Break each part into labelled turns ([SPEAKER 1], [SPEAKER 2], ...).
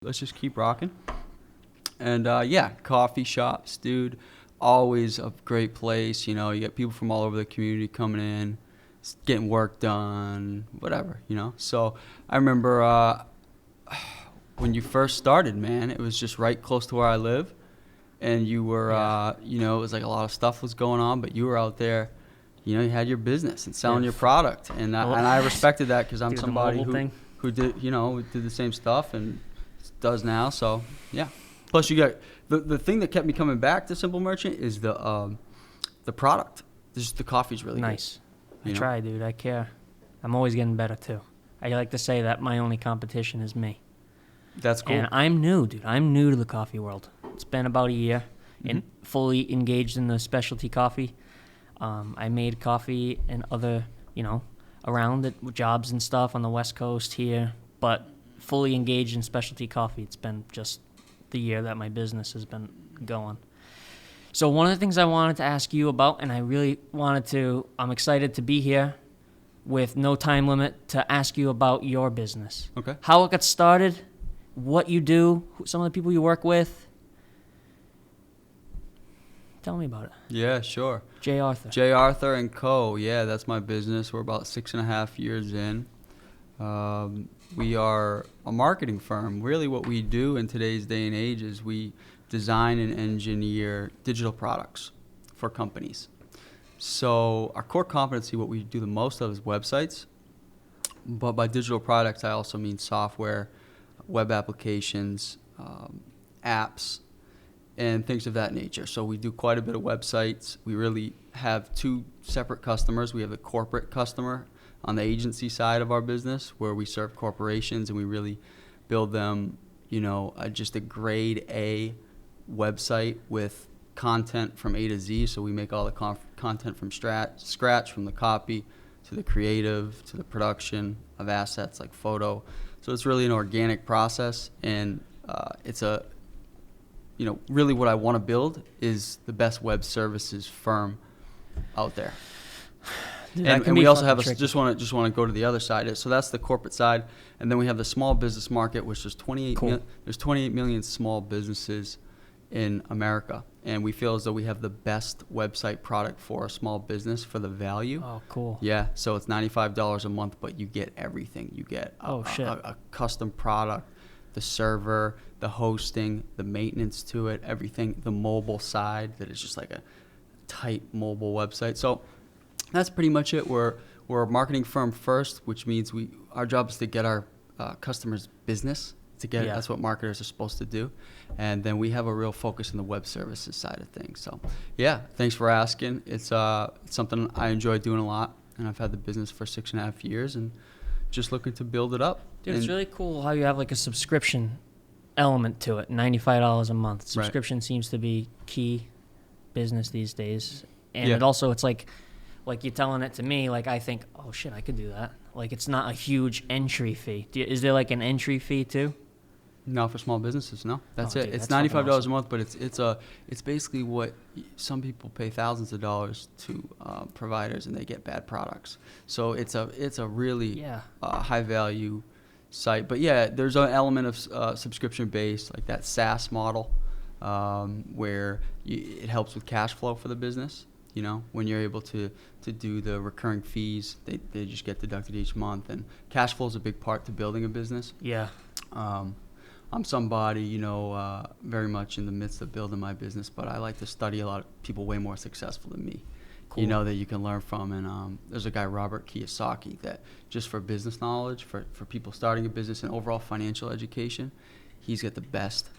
[SPEAKER 1] let's just keep rocking. And yeah, coffee shops, dude, always a great place. You know, you get people from all over the community coming in, getting work done, whatever, you know. So I remember when you first started, man, it was just right close to where I live. And you were, you know, it was like a lot of stuff was going on, but you were out there, you know, you had your business and selling your product. And I respected that because I'm somebody who did, you know, did the same stuff and does now. So, yeah. Plus, you got the thing that kept me coming back to Simple Merchant is the product. Just the coffee's really
[SPEAKER 2] nice.
[SPEAKER 1] Good.
[SPEAKER 2] I try, dude. I care. I'm always getting better too. I like to say that my only competition is me.
[SPEAKER 1] That's cool.
[SPEAKER 2] And I'm new, dude. I'm new to the coffee world. It's been about a year and fully engaged in the specialty coffee. I made coffee and other, you know, around it, jobs and stuff on the West Coast here, but fully engaged in specialty coffee. It's been just the year that my business has been going. So one of the things I wanted to ask you about, and I'm excited to be here with no time limit to ask you about your business.
[SPEAKER 1] Okay.
[SPEAKER 2] How it got started, what you do, some of the people you work with. Tell me about it.
[SPEAKER 1] Yeah, sure.
[SPEAKER 2] J. Arthur.
[SPEAKER 1] J. Arthur and Co. Yeah, that's my business. We're about 6.5 years in. We are a marketing firm. Really what we do in today's day and age is we design and engineer digital products for companies. So our core competency, what we do the most of is websites. But by digital products, I also mean software, web applications, apps, and things of that nature. So we do quite a bit of websites. We really have two separate customers. We have the corporate customer on the agency side of our business, where we serve corporations and we really build them, you know, just a grade A website with content from A to Z. So we make all the content from scratch, from the copy to the creative to the production of assets like photo. So it's really an organic process, and it's a, you know, really what I want to build is the best web services firm out there.
[SPEAKER 2] Dude,
[SPEAKER 1] and we also have just want to go to the other side. So that's the corporate side, and then we have the small business market, which is 28 million small businesses in America, and we feel as though we have the best website product for a small business for the value.
[SPEAKER 2] Oh, cool.
[SPEAKER 1] Yeah, so it's $95 a month, but you get everything. You get a custom product, the server, the hosting, the maintenance to it, everything, the mobile side that is just like a tight mobile website. So that's pretty much it. We're a marketing firm first, which means our job is to get our customers business. That's what marketers are supposed to do. And then we have a real focus on the web services side of things. So yeah, thanks for asking. It's something I enjoy doing a lot, and I've had the business for 6.5 years and just looking to build it up.
[SPEAKER 2] Dude, it's really cool how you have like a subscription element to it. $95 a month. Subscription seems to be key business these days. And it also, it's like you're telling it to me, like I think, oh shit, I could do that. Like it's not a huge entry fee. Is there like an entry fee too?
[SPEAKER 1] No, for small businesses, no. That's it.
[SPEAKER 2] Dude,
[SPEAKER 1] it's
[SPEAKER 2] that's
[SPEAKER 1] $95
[SPEAKER 2] awesome.
[SPEAKER 1] a month, but it's basically what some people pay thousands of dollars to providers, and they get bad products. So it's a really high value site. But yeah, there's an element of subscription based, like that SaaS model, where it helps with cash flow for the business. You know, when you're able to do the recurring fees, they just get deducted each month, and cash flow is a big part to building a business.
[SPEAKER 2] Yeah.
[SPEAKER 1] I'm somebody, you know, very much in the midst of building my business, but I like to study a lot of people way more successful than me. Cool. You know, that you can learn from. And there's a guy, Robert Kiyosaki, that just for business knowledge, for people starting a business and overall financial education, he's got the best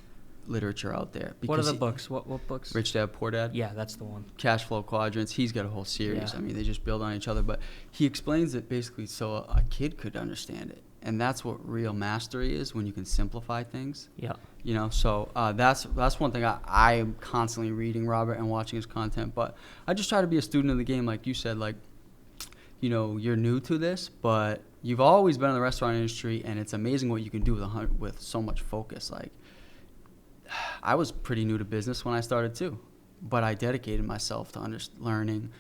[SPEAKER 1] literature out there.
[SPEAKER 2] What are the books? What books?
[SPEAKER 1] Rich Dad, Poor Dad.
[SPEAKER 2] Yeah, that's the one.
[SPEAKER 1] Cash Flow Quadrants. He's got a whole series.
[SPEAKER 2] Yeah.
[SPEAKER 1] I mean, they just build on each other. But he explains it basically so a kid could understand it. And that's what real mastery is, when you can simplify things.
[SPEAKER 2] Yeah.
[SPEAKER 1] You know, so that's one thing I am constantly reading Robert and watching his content. But I just try to be a student of the game, like you said. Like, you know, you're new to this, but you've always been in the restaurant industry, and it's amazing what you can do with so much focus. Like, I was pretty new to business when I started too, but I dedicated myself to learning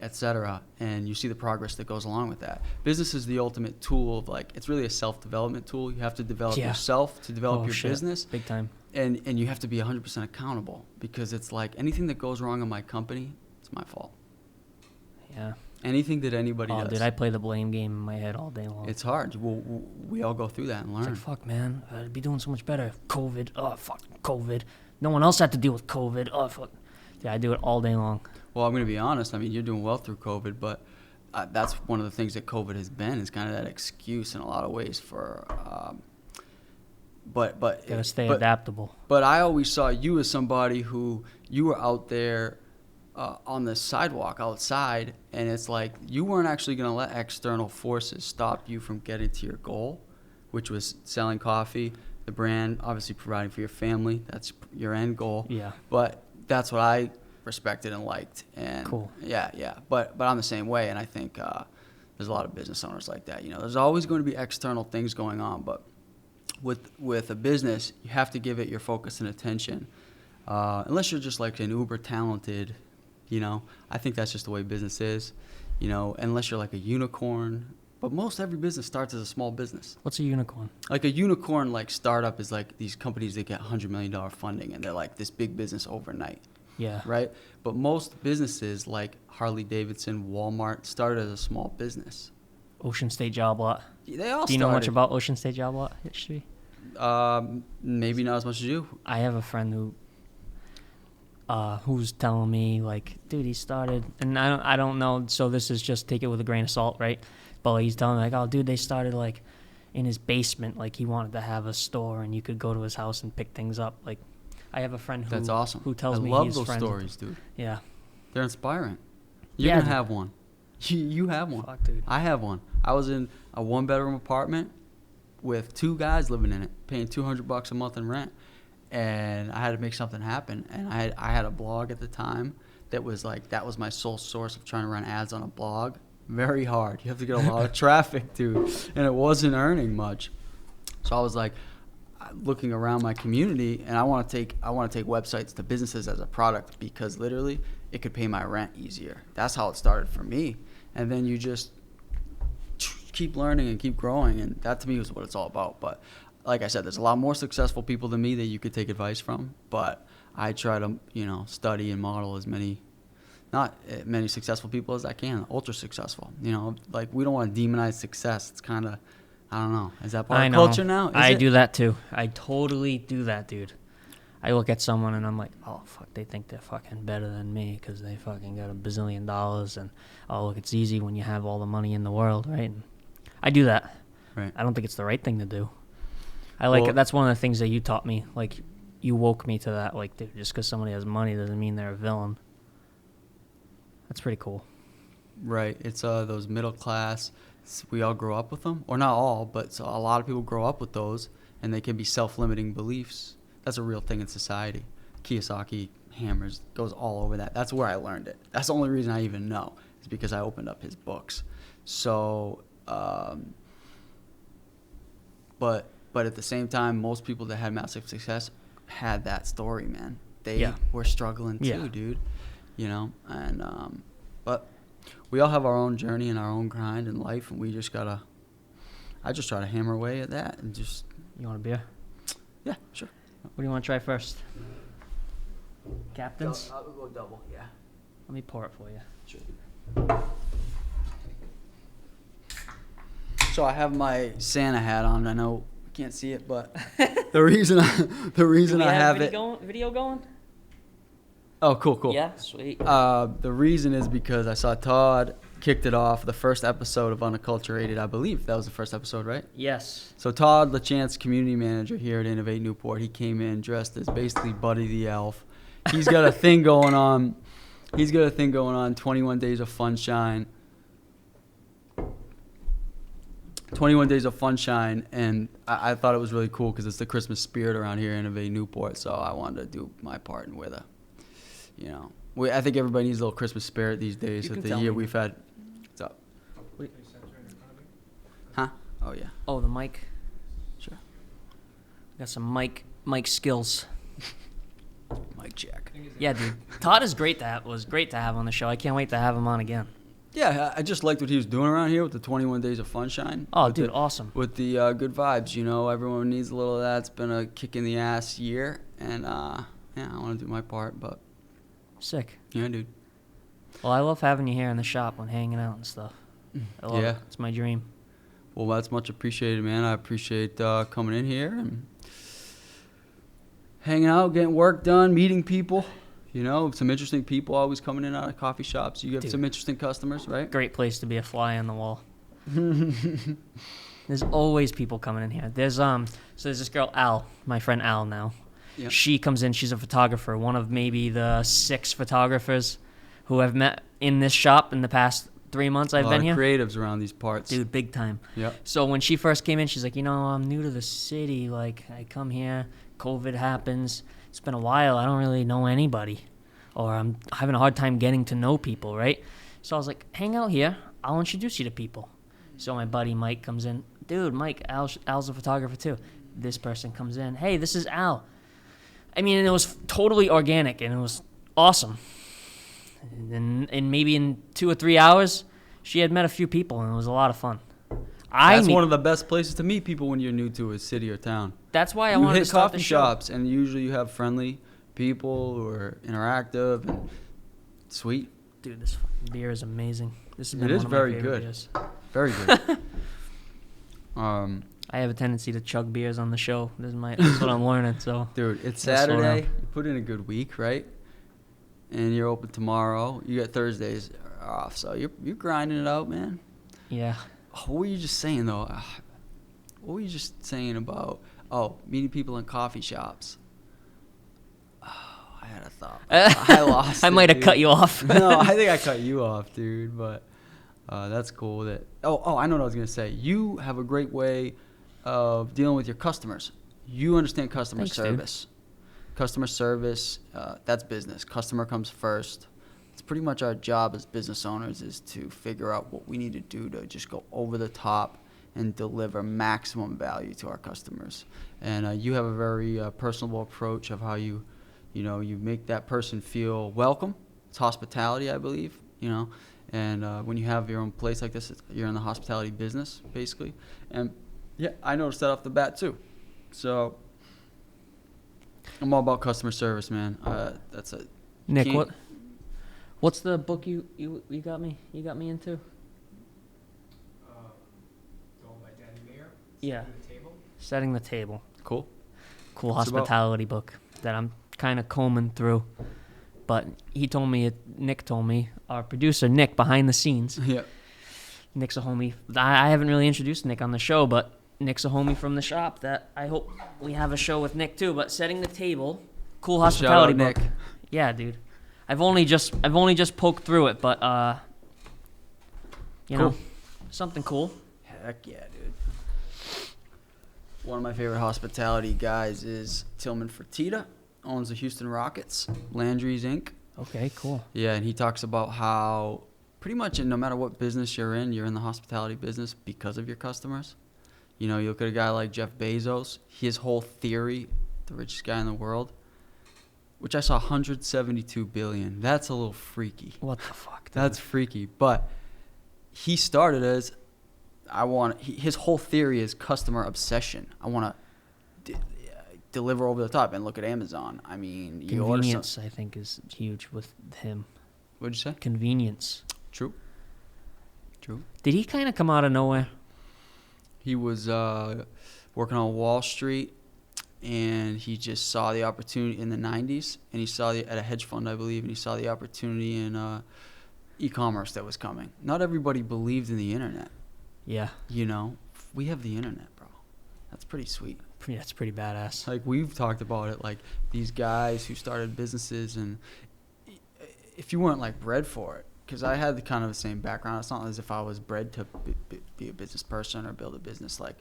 [SPEAKER 1] etc. And you see the progress that goes along with that. Business is the ultimate tool of like, it's really a self-development tool. You have to develop
[SPEAKER 2] Yeah.
[SPEAKER 1] yourself to develop
[SPEAKER 2] Oh,
[SPEAKER 1] your
[SPEAKER 2] shit.
[SPEAKER 1] business.
[SPEAKER 2] Big time.
[SPEAKER 1] And you have to be 100% accountable, because it's like anything that goes wrong in my company, it's my fault.
[SPEAKER 2] Yeah.
[SPEAKER 1] Anything that anybody
[SPEAKER 2] Oh,
[SPEAKER 1] does.
[SPEAKER 2] dude, I play the blame game in my head all day long.
[SPEAKER 1] It's hard. We all go through that and learn.
[SPEAKER 2] It's like, fuck, man, I'd be doing so much better. COVID. Oh, fuck, COVID. No one else had to deal with COVID. Oh, fuck. Yeah, I do it all day long.
[SPEAKER 1] Well, I'm going to be honest. I mean, you're doing well through COVID, but that's one of the things that COVID has been, is kind of that excuse in a lot of ways for.
[SPEAKER 2] Gotta stay adaptable.
[SPEAKER 1] But I always saw you as somebody who, you were out there on the sidewalk outside, and it's like you weren't actually going to let external forces stop you from getting to your goal, which was selling coffee, the brand, obviously providing for your family. That's your end goal.
[SPEAKER 2] Yeah.
[SPEAKER 1] But that's what I respected and liked. And
[SPEAKER 2] Cool.
[SPEAKER 1] Yeah. But I'm the same way, and I think there's a lot of business owners like that. You know, there's always going to be external things going on, but with a business, you have to give it your focus and attention. Unless you're just like an uber talented, you know, I think that's just the way business is, you know, unless you're like a unicorn. But most every business starts as a small business.
[SPEAKER 2] What's a unicorn?
[SPEAKER 1] Like a unicorn, like startup is like these companies that get $100 million funding, and they're like this big business overnight.
[SPEAKER 2] Yeah.
[SPEAKER 1] Right? But most businesses like Harley Davidson, Walmart started as a small business.
[SPEAKER 2] Ocean State Job Lot.
[SPEAKER 1] They all
[SPEAKER 2] Do you know much about Ocean State Job Lot history?
[SPEAKER 1] Maybe not as much as you.
[SPEAKER 2] I have a friend who's telling me, like, dude, he started, and I don't know, so this is just take it with a grain of salt, right? But he's telling me, like, oh, dude, they started, like, in his basement. Like, he wanted to have a store, and you could go to his house and pick things up. Like, I have a friend who
[SPEAKER 1] That's awesome.
[SPEAKER 2] who tells me
[SPEAKER 1] I love
[SPEAKER 2] he's
[SPEAKER 1] those
[SPEAKER 2] friends with-
[SPEAKER 1] stories, dude.
[SPEAKER 2] Yeah.
[SPEAKER 1] They're inspiring. You're
[SPEAKER 2] Yeah,
[SPEAKER 1] gonna
[SPEAKER 2] dude.
[SPEAKER 1] have one. You have one.
[SPEAKER 2] Fuck, dude.
[SPEAKER 1] I have one. I was in a 1-bedroom apartment with 2 guys living in it, paying $200 a month in rent, and I had to make something happen. And I had a blog at the time that was my sole source of trying to run ads on a blog. Very hard. You have to get a lot of traffic, dude, and it wasn't earning much. So I was like looking around my community, and I want to take websites to businesses as a product, because literally it could pay my rent easier. That's how it started for me. And then you just keep learning and keep growing, and that to me was what it's all about. But like I said, there's a lot more successful people than me that you could take advice from, but I try to, you know, study and model not many successful people as I can, ultra successful. You know, like, we don't want to demonize success. It's kind of, I don't know. Is that part of culture now?
[SPEAKER 2] I do that too. I totally do that, dude. I look at someone and I'm like, oh, fuck, they think they're fucking better than me because they fucking got $1 bazillion, and, oh, look, it's easy when you have all the money in the world, right? And I do that.
[SPEAKER 1] Right.
[SPEAKER 2] I don't think it's the right thing to do. I like it. That's one of the things that you taught me. Like, you woke me to that. Like, dude, just because somebody has money doesn't mean they're a villain. That's pretty cool.
[SPEAKER 1] Right. It's those middle class. We all grow up with them, or not all, but a lot of people grow up with those, and they can be self-limiting beliefs. That's a real thing in society. Kiyosaki hammers, goes all over that. That's where I learned it. That's the only reason I even know, is because I opened up his books. So, but at the same time, most people that had massive success had that story, man. They were struggling too, dude. You know, and but we all have our own journey and our own grind in life, and we just gotta. I just try to hammer away at that and just.
[SPEAKER 2] You want a beer?
[SPEAKER 1] Yeah, sure.
[SPEAKER 2] What do you want to try first? Captain's?
[SPEAKER 1] I'll go double, yeah.
[SPEAKER 2] Let me pour it for you.
[SPEAKER 1] Sure. So I have my Santa hat on. I know you can't see it, but the reason I have it.
[SPEAKER 2] Video going?
[SPEAKER 1] Oh, cool.
[SPEAKER 2] Yeah, sweet.
[SPEAKER 1] The reason is because I saw Todd kicked it off the first episode of Unacculturated. I believe that was the first episode, right?
[SPEAKER 2] Yes.
[SPEAKER 1] So Todd LaChance, community manager here at Innovate Newport, he came in dressed as basically Buddy the Elf. He's got a thing going on. 21 Days of Funshine. 21 Days of Funshine, and I thought it was really cool because it's the Christmas spirit around here in Innovate Newport, so I wanted to do my part and with a, you know, I think everybody needs a little Christmas spirit these days with the year we've had. What's up? Huh? Oh, yeah.
[SPEAKER 2] Oh, the mic.
[SPEAKER 1] Sure.
[SPEAKER 2] Got some mic skills.
[SPEAKER 1] Mic check.
[SPEAKER 2] Yeah, dude. Todd is great to have. Was great to have on the show. I can't wait to have him on again.
[SPEAKER 1] Yeah, I just liked what he was doing around here with the 21 Days of Funshine.
[SPEAKER 2] Oh,
[SPEAKER 1] with
[SPEAKER 2] dude,
[SPEAKER 1] the,
[SPEAKER 2] awesome.
[SPEAKER 1] With the good vibes, you know, everyone needs a little of that. It's been a kick in the ass year, and yeah, I want to do my part, but
[SPEAKER 2] Sick.
[SPEAKER 1] yeah, dude.
[SPEAKER 2] Well, I love having you here in the shop when hanging out and stuff. I love it. It's my dream.
[SPEAKER 1] Well, that's much appreciated, man. I appreciate coming in here and hanging out, getting work done, meeting people. You know, some interesting people always coming in out of coffee shops. You have some interesting customers, right?
[SPEAKER 2] Great place to be a fly on the wall. There's always people coming in here. There's this girl Al, my friend Al now.
[SPEAKER 1] Yep.
[SPEAKER 2] She comes in. She's a photographer, one of maybe the 6 photographers who I've met in this shop in the past 3 months I've been here.
[SPEAKER 1] A lot of creatives around these parts.
[SPEAKER 2] Dude, big time.
[SPEAKER 1] Yep.
[SPEAKER 2] So when she first came in, she's like, I'm new to the city. Like, I come here, COVID happens. It's been a while. I don't really know anybody. Or I'm having a hard time getting to know people, right? So I was like, hang out here. I'll introduce you to people. So my buddy Mike comes in. Dude, Mike, Al's a photographer too. This person comes in. Hey, this is Al. I mean, and it was totally organic, and it was awesome. And maybe in 2 or 3 hours, she had met a few people, and it was a lot of fun.
[SPEAKER 1] That's one of the best places to meet people when you're new to a city or town.
[SPEAKER 2] That's why I wanted to start the show.
[SPEAKER 1] You hit coffee shops, and usually you have friendly people who are interactive and sweet.
[SPEAKER 2] Dude, this beer is amazing. This has been
[SPEAKER 1] It is
[SPEAKER 2] one of my
[SPEAKER 1] very
[SPEAKER 2] favorite
[SPEAKER 1] good.
[SPEAKER 2] beers.
[SPEAKER 1] Very good.
[SPEAKER 2] I have a tendency to chug beers on the show. That's what I'm learning. So,
[SPEAKER 1] dude, it's
[SPEAKER 2] That's what
[SPEAKER 1] Saturday. You put in a good week, right? And you're open tomorrow. You got Thursdays off, so you're grinding it out, man.
[SPEAKER 2] yeah.
[SPEAKER 1] What were you just saying though? What were you just saying about meeting people in coffee shops? I had a thought. I lost.
[SPEAKER 2] I might have cut you off.
[SPEAKER 1] No, I think I cut you off, dude. But that's cool. That I know what I was gonna say. You have a great way of dealing with your customers. You understand customer service. Dude. Customer service, that's business. Customer comes first. It's pretty much our job as business owners is to figure out what we need to do to just go over the top and deliver maximum value to our customers. And you have a very personable approach of how you make that person feel welcome. It's hospitality, I believe, And when you have your own place like this, you're in the hospitality business, basically. And, yeah, I noticed that off the bat, too. So I'm all about customer service, man. That's a
[SPEAKER 2] Nick, what's the book you got me into?
[SPEAKER 3] Going by Danny Mayer.
[SPEAKER 2] Yeah. Setting the Table.
[SPEAKER 1] Cool.
[SPEAKER 2] Cool hospitality book that I'm kind of combing through. But Nick told me, our producer, Nick, behind the scenes.
[SPEAKER 1] Yeah.
[SPEAKER 2] Nick's a homie. I haven't really introduced Nick on the show, but Nick's a homie from the shop that I hope we have a show with Nick too. But Setting the Table, cool hospitality book.
[SPEAKER 1] Nick.
[SPEAKER 2] Yeah, dude. I've only just poked through it, but
[SPEAKER 1] cool.
[SPEAKER 2] Something cool.
[SPEAKER 1] Heck yeah, dude. One of my favorite hospitality guys is Tillman Fertitta, owns the Houston Rockets, Landry's Inc.
[SPEAKER 2] Okay, cool.
[SPEAKER 1] Yeah, and he talks about how pretty much no matter what business you're in the hospitality business because of your customers. You look at a guy like Jeff Bezos, his whole theory, the richest guy in the world, which I saw 172 billion. That's a little freaky.
[SPEAKER 2] What the fuck, dude?
[SPEAKER 1] That's freaky. But he started as, his whole theory is customer obsession. I want to deliver over the top. And look at Amazon. I mean, you order
[SPEAKER 2] convenience, I think, is huge with him.
[SPEAKER 1] What'd you say?
[SPEAKER 2] Convenience.
[SPEAKER 1] True.
[SPEAKER 2] Did he kind of come out of nowhere?
[SPEAKER 1] He was working on Wall Street, and he just saw the opportunity in the 90s, and he saw at a hedge fund, I believe, and he saw the opportunity in e-commerce that was coming. Not everybody believed in the internet.
[SPEAKER 2] Yeah.
[SPEAKER 1] We have the internet, bro. That's pretty sweet.
[SPEAKER 2] That's pretty badass.
[SPEAKER 1] Like, we've talked about it, like these guys who started businesses, and if you weren't like bred for it, because I had kind of the same background. It's not as if I was bred to be a business person or build a business. Like,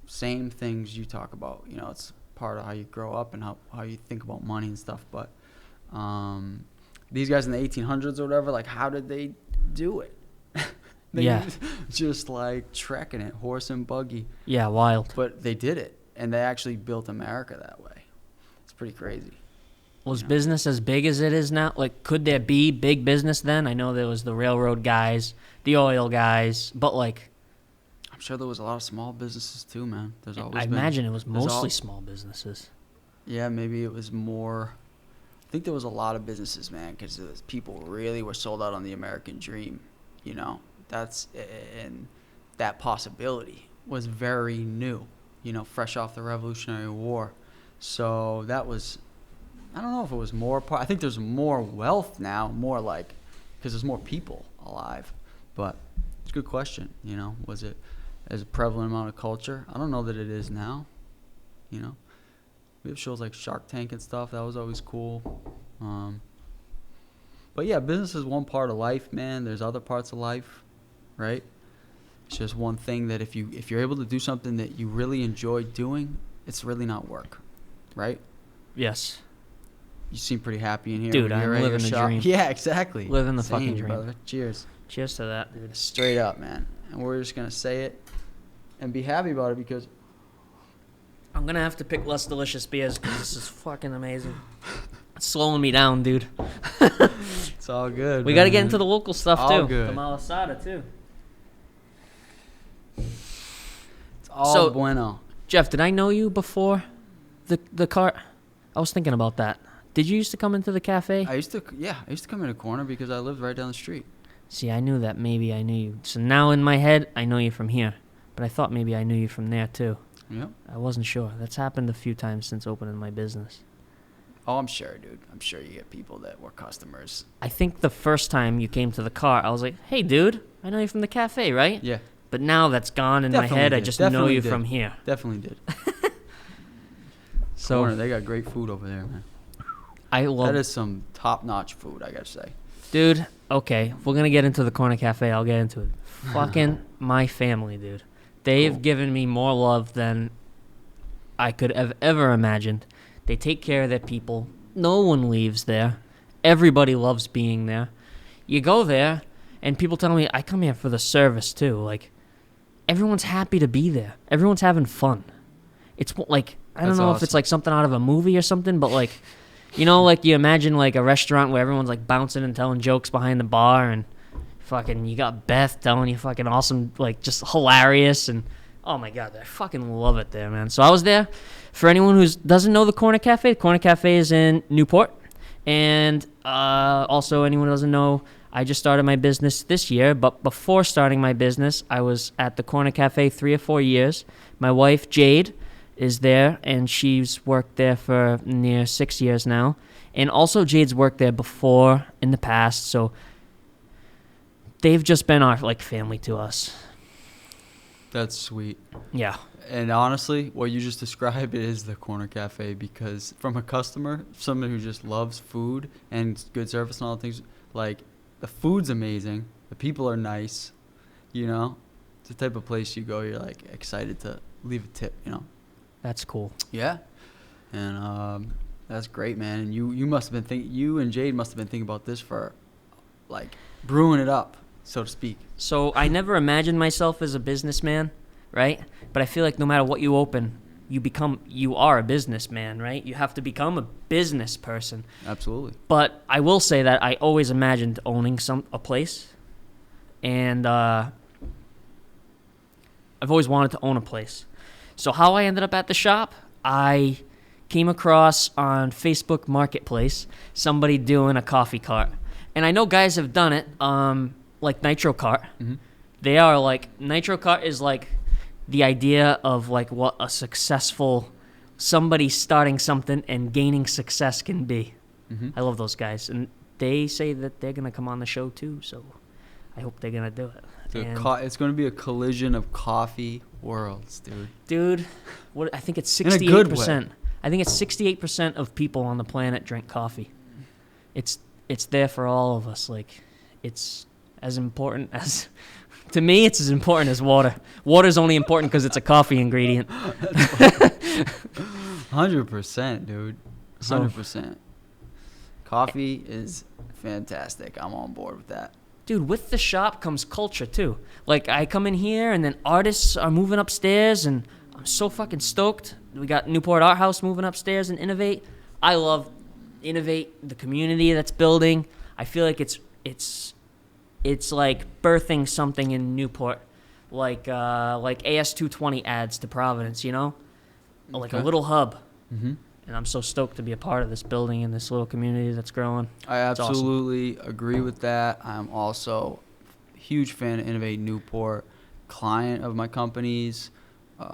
[SPEAKER 1] same things you talk about. It's part of how you grow up and how you think about money and stuff. But these guys in the 1800s or whatever, like, how did they do it? They just like trekking it, horse and buggy.
[SPEAKER 2] Yeah, wild.
[SPEAKER 1] But they did it, and they actually built America that way. It's pretty crazy.
[SPEAKER 2] Was
[SPEAKER 1] you know.
[SPEAKER 2] business as big as it is now? Like, could there be big business then? I know there was the railroad guys, the oil guys, but like,
[SPEAKER 1] I'm sure there was a lot of small businesses too, man. There's always
[SPEAKER 2] I
[SPEAKER 1] been.
[SPEAKER 2] imagine it was
[SPEAKER 1] there's
[SPEAKER 2] mostly small businesses.
[SPEAKER 1] Yeah, maybe it was more. I think there was a lot of businesses, man, because people really were sold out on the American dream. You know, and that possibility was very new. You know, fresh off the Revolutionary War, so that was. I don't know if it was more. I think there's more wealth now, more like, because there's more people alive. But it's a good question. You know, was it as a prevalent amount of culture? I don't know that it is now. You know. We have shows like Shark Tank and stuff. That was always cool. But yeah, business is one part of life, man. There's other parts of life, right? It's just one thing that if you're able to do something that you really enjoy doing, it's really not work, right?
[SPEAKER 2] Yes.
[SPEAKER 1] You seem pretty happy in here.
[SPEAKER 2] Dude,
[SPEAKER 1] when
[SPEAKER 2] I'm
[SPEAKER 1] you're at your
[SPEAKER 2] living the
[SPEAKER 1] shop.
[SPEAKER 2] dream.
[SPEAKER 1] Yeah, exactly.
[SPEAKER 2] Living the
[SPEAKER 1] Same,
[SPEAKER 2] fucking dream.
[SPEAKER 1] brother. Cheers.
[SPEAKER 2] Cheers to that, dude.
[SPEAKER 1] Straight up, man. And we're just gonna say it and be happy about it because
[SPEAKER 2] I'm gonna have to pick less delicious beers because this is fucking amazing. It's slowing me down, dude.
[SPEAKER 1] it's all good.
[SPEAKER 2] We gotta
[SPEAKER 1] man.
[SPEAKER 2] get into the local stuff
[SPEAKER 1] All
[SPEAKER 2] too.
[SPEAKER 1] good.
[SPEAKER 2] The malasada too.
[SPEAKER 1] It's all
[SPEAKER 2] So-
[SPEAKER 1] bueno.
[SPEAKER 2] Jeff, did I know you before the cart? I was thinking about that. Did you used to come into the cafe?
[SPEAKER 1] I used to come in a corner because I lived right down the street.
[SPEAKER 2] See, I knew that maybe I knew you. So now in my head, I know you from here. But I thought maybe I knew you from there too.
[SPEAKER 1] Yep.
[SPEAKER 2] I wasn't sure. That's happened a few times since opening my business.
[SPEAKER 1] Oh, I'm sure, dude. I'm sure you get people that were customers.
[SPEAKER 2] I think the first time you came to the cart, I was like, hey, dude, I know you from the cafe, right?
[SPEAKER 1] Yeah,
[SPEAKER 2] But now that's gone in
[SPEAKER 1] Definitely
[SPEAKER 2] my head. I
[SPEAKER 1] did.
[SPEAKER 2] just know
[SPEAKER 1] Definitely
[SPEAKER 2] you
[SPEAKER 1] did.
[SPEAKER 2] from here.
[SPEAKER 1] definitely did.
[SPEAKER 2] So
[SPEAKER 1] Corner, they got great food over there, man.
[SPEAKER 2] I love
[SPEAKER 1] That is some top-notch food, I gotta say.
[SPEAKER 2] Dude, okay, if we're going to get into the corner cafe, I'll get into it. Fucking my family, dude. They've
[SPEAKER 1] Cool.
[SPEAKER 2] given me more love than I could have ever imagined. They take care of their people. No one leaves there. Everybody loves being there. You go there, and people tell me, I come here for the service, too. Like, everyone's happy to be there. Everyone's having fun. It's like, I don't
[SPEAKER 1] That's
[SPEAKER 2] know if it's
[SPEAKER 1] awesome.
[SPEAKER 2] like something out of a movie or something, but like, you know, like you imagine like a restaurant where everyone's like bouncing and telling jokes behind the bar, and fucking you got Beth telling you fucking awesome, like just hilarious, and oh my god, I fucking love it there, man. So I was there. For anyone who doesn't know the Corner Cafe is in Newport, and also anyone who doesn't know, I just started my business this year, but before starting my business, I was at the Corner Cafe 3 or 4 years. My wife, Jade, is there, and she's worked there for near 6 years now. And also Jade's worked there before in the past, so they've just been our like family to us.
[SPEAKER 1] That's sweet.
[SPEAKER 2] Yeah.
[SPEAKER 1] And honestly, what you just described is the Corner Cafe, because from a customer, someone who just loves food and good service and all the things, like the food's amazing, the people are nice, you know, it's the type of place you go, you're like excited to leave a tip, you know.
[SPEAKER 2] That's cool.
[SPEAKER 1] Yeah, and that's great, man. And you must have been you and Jade must have been thinking about this for, like, brewing it up, so to speak.
[SPEAKER 2] So I never imagined myself as a businessman, right? But I feel like no matter what you open, you are a businessman, right? You have to become a business person.
[SPEAKER 1] Absolutely.
[SPEAKER 2] But I will say that I always imagined owning a place, and I've always wanted to own a place. So how I ended up at the shop, I came across on Facebook Marketplace somebody doing a coffee cart. And I know guys have done it, like Nitro Cart.
[SPEAKER 1] Mm-hmm.
[SPEAKER 2] They are like, Nitro Cart is like the idea of like what a successful, somebody starting something and gaining success can be.
[SPEAKER 1] Mm-hmm.
[SPEAKER 2] I love those guys. And they say that they're going to come on the show too, so I hope they're going to do it. And
[SPEAKER 1] It's going to be a collision of coffee worlds, dude.
[SPEAKER 2] dude, what I think it's
[SPEAKER 1] In a good
[SPEAKER 2] 68%.
[SPEAKER 1] way.
[SPEAKER 2] I think it's 68% of people on the planet drink coffee. It's there for all of us. Like, it's as important as to me. It's as important as water. Water's only important because it's a coffee ingredient.
[SPEAKER 1] 100%, dude.
[SPEAKER 2] So-
[SPEAKER 1] 100%. Coffee is fantastic. I'm on board with that.
[SPEAKER 2] Dude, with the shop comes culture too. Like, I come in here and then artists are moving upstairs, and I'm so fucking stoked. We got Newport Art House moving upstairs and Innovate. I love innovate the community that's building. I feel like it's like birthing something in Newport, like AS220 adds to Providence, you know, like a
[SPEAKER 1] Okay.
[SPEAKER 2] little hub.
[SPEAKER 1] Mm-hmm.
[SPEAKER 2] And I'm so stoked to be a part of this building and this little community that's growing.
[SPEAKER 1] I
[SPEAKER 2] It's awesome.
[SPEAKER 1] absolutely agree with that. I'm also a huge fan of Innovate Newport, client of my companies,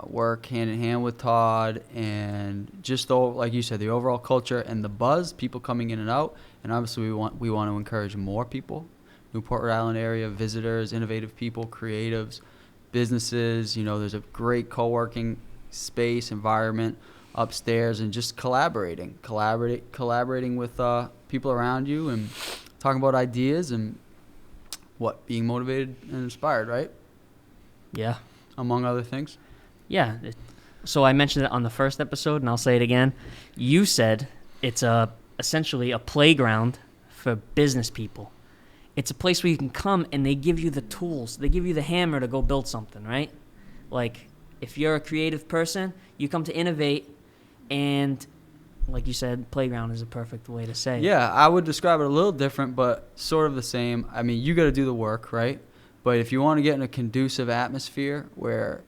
[SPEAKER 1] work hand in hand with Todd, and just like you said, the overall culture and the buzz, people coming in and out, and obviously we want to encourage more people, Newport, Rhode Island area visitors, innovative people, creatives, businesses. You know, there's a great co-working space environment upstairs, and just collaborating with people around you and talking about ideas and being motivated and inspired, right?
[SPEAKER 2] Yeah.
[SPEAKER 1] Among other things.
[SPEAKER 2] Yeah. So I mentioned it on the first episode, and I'll say it again. You said it's essentially a playground for business people. It's a place where you can come and they give you the tools. They give you the hammer to go build something, right? Like, if you're a creative person, you come to innovate, and like you said, playground is a perfect way to say it.
[SPEAKER 1] Yeah, I would describe it a little different, but sort of the same. I mean, you got to do the work, right? But if you want to get in a conducive atmosphere where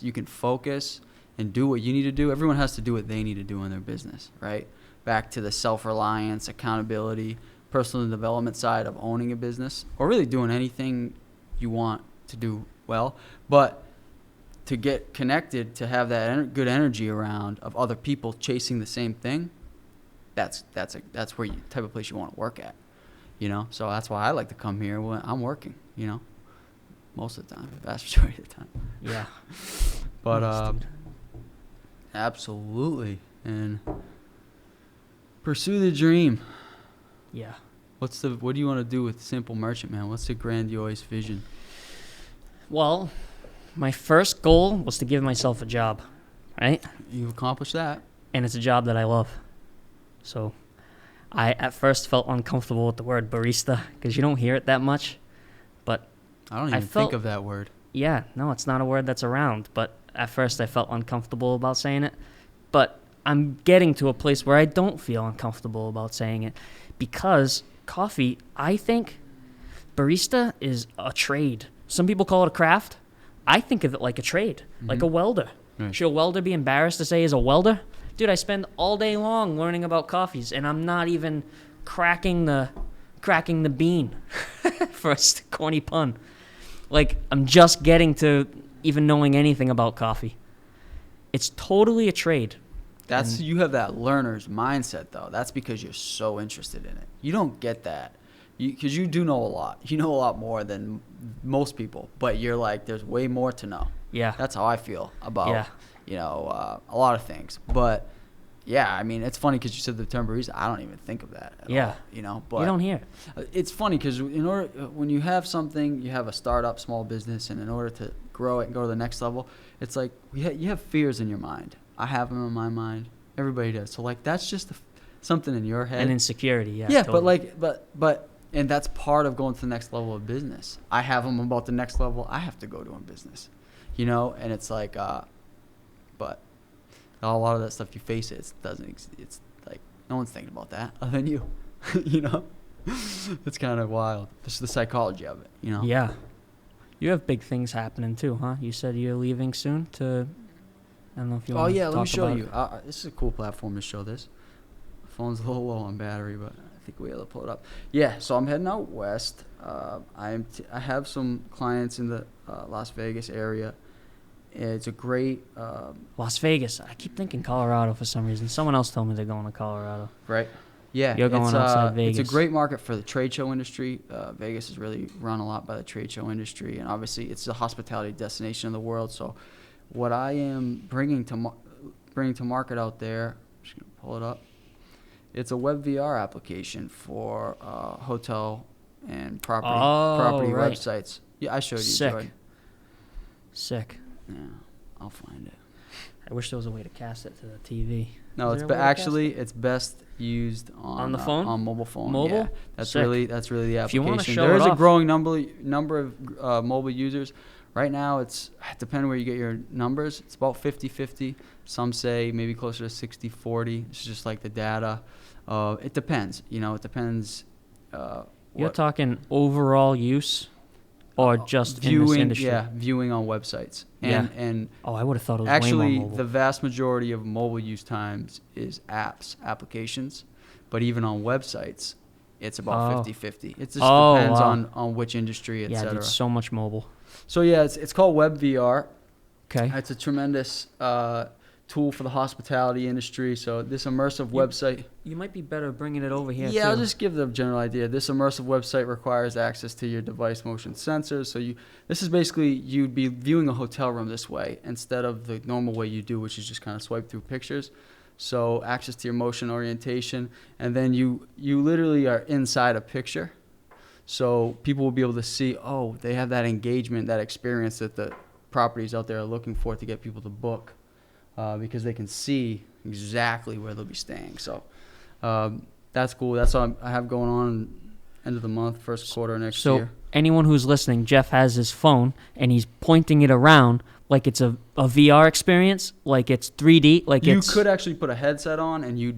[SPEAKER 1] you can focus and do what you need to do, everyone has to do what they need to do in their business, right? Back to the self-reliance, accountability, personal development side of owning a business, or really doing anything you want to do well. But to get connected, to have that good energy around of other people chasing the same thing, that's where you type of place you want to work at, you know. So that's why I like to come here when I'm working, you know, most of the time, vast majority of the time.
[SPEAKER 2] Yeah.
[SPEAKER 1] But
[SPEAKER 2] Nice, dude.
[SPEAKER 1] absolutely, and pursue the dream.
[SPEAKER 2] Yeah.
[SPEAKER 1] What do you want to do with Simple Merchant, man? What's the grandiose vision?
[SPEAKER 2] Well, my first goal was to give myself a job, right?
[SPEAKER 1] You've accomplished that.
[SPEAKER 2] And it's a job that I love. So I at first felt uncomfortable with the word barista because you don't hear it that much. But
[SPEAKER 1] I don't
[SPEAKER 2] I
[SPEAKER 1] even
[SPEAKER 2] felt-
[SPEAKER 1] think of that word.
[SPEAKER 2] yeah, no, it's not a word that's around. But at first I felt uncomfortable about saying it. But I'm getting to a place where I don't feel uncomfortable about saying it because coffee, I think barista is a trade. Some people call it a craft. I think of it like a trade, like a welder.
[SPEAKER 1] Right.
[SPEAKER 2] Should a welder be embarrassed to say he's a welder? Dude, I spend all day long learning about coffees, and I'm not even cracking the bean for a corny pun. Like, I'm just getting to even knowing anything about coffee. It's totally a trade.
[SPEAKER 1] You have that learner's mindset, though. That's because you're so interested in it. You don't get that. Because you do know a lot. You know a lot more than most people, but you're like, there's way more to know.
[SPEAKER 2] Yeah.
[SPEAKER 1] That's how I feel about, a lot of things. But, yeah, I mean, it's funny because you said the term barista. I don't even think of that at all, you know. But
[SPEAKER 2] You don't hear it.
[SPEAKER 1] it's funny because when you have something, you have a startup, small business, and in order to grow it and go to the next level, it's like you have fears in your mind. I have them in my mind. Everybody does. So, like, that's just something in your head.
[SPEAKER 2] And insecurity, yeah.
[SPEAKER 1] Yeah,
[SPEAKER 2] totally.
[SPEAKER 1] but and that's part of going to the next level of business. I have them about the next level I have to go to in business, you know. And it's like, but a lot of that stuff you face it's like no one's thinking about that other than you, you know. It's kind of wild. Just the psychology of it, you know.
[SPEAKER 2] Yeah. You have big things happening too, huh? You said you're leaving soon to. I don't know if you.
[SPEAKER 1] Oh
[SPEAKER 2] want
[SPEAKER 1] yeah,
[SPEAKER 2] to
[SPEAKER 1] let me
[SPEAKER 2] talk
[SPEAKER 1] show
[SPEAKER 2] about
[SPEAKER 1] you.
[SPEAKER 2] it.
[SPEAKER 1] This is a cool platform to show this. The phone's a little low on battery, but I think we'll be able to pull it up. Yeah, so I'm heading out west. I have some clients in the Las Vegas area. It's a great
[SPEAKER 2] Las Vegas. I keep thinking Colorado for some reason. Someone else told me they're going to Colorado.
[SPEAKER 1] right. Yeah,
[SPEAKER 2] You're going outside Vegas.
[SPEAKER 1] It's a great market for the trade show industry. Vegas is really run a lot by the trade show industry, and obviously it's the hospitality destination of the world. So, what I am bringing to market out there, I'm just gonna pull it up. It's a web VR application for hotel and property
[SPEAKER 2] right.
[SPEAKER 1] websites. Yeah, I showed you,
[SPEAKER 2] Sick.
[SPEAKER 1] Jordan.
[SPEAKER 2] Sick.
[SPEAKER 1] Yeah, I'll find it.
[SPEAKER 2] I wish there was a way to cast it to the TV.
[SPEAKER 1] No,
[SPEAKER 2] Is
[SPEAKER 1] it's
[SPEAKER 2] there a way to cast
[SPEAKER 1] actually it's best used
[SPEAKER 2] On the phone?
[SPEAKER 1] on mobile phone.
[SPEAKER 2] Mobile?
[SPEAKER 1] Yeah, that's
[SPEAKER 2] Sick.
[SPEAKER 1] really the application.
[SPEAKER 2] If you wanna show
[SPEAKER 1] There
[SPEAKER 2] it
[SPEAKER 1] is a
[SPEAKER 2] off.
[SPEAKER 1] growing number of mobile users. right now depending where you get your numbers, it's about 50-50. Some say maybe closer to 60-40. It's just like the data. It depends. It depends.
[SPEAKER 2] You're talking overall use or just in this industry?
[SPEAKER 1] Yeah, viewing on websites. And
[SPEAKER 2] oh, I would have thought it was way
[SPEAKER 1] actually,
[SPEAKER 2] more mobile.
[SPEAKER 1] the vast majority of mobile use times is applications. But even on websites, it's about 50-50. It just depends on which industry, et cetera.
[SPEAKER 2] Yeah, it's so much mobile.
[SPEAKER 1] So yeah, it's called WebVR.
[SPEAKER 2] Okay.
[SPEAKER 1] It's a tremendous tool for the hospitality industry. So this immersive website.
[SPEAKER 2] You might be better bringing it over here,
[SPEAKER 1] Yeah,
[SPEAKER 2] too.
[SPEAKER 1] I'll just give the general idea. This immersive website requires access to your device motion sensors. So this is basically, you'd be viewing a hotel room this way instead of the normal way you do, which is just kind of swipe through pictures. So access to your motion orientation, and then you literally are inside a picture. So people will be able to see, oh, they have that engagement, that experience that the properties out there are looking for to get people to book, because they can see exactly where they'll be staying. So that's cool. That's all I have going on end of the month, first quarter next year.
[SPEAKER 2] So anyone who's listening, Jeff has his phone, and he's pointing it around like it's a VR experience, like it's 3D, like
[SPEAKER 1] you
[SPEAKER 2] it's...
[SPEAKER 1] could actually put a headset on and you'd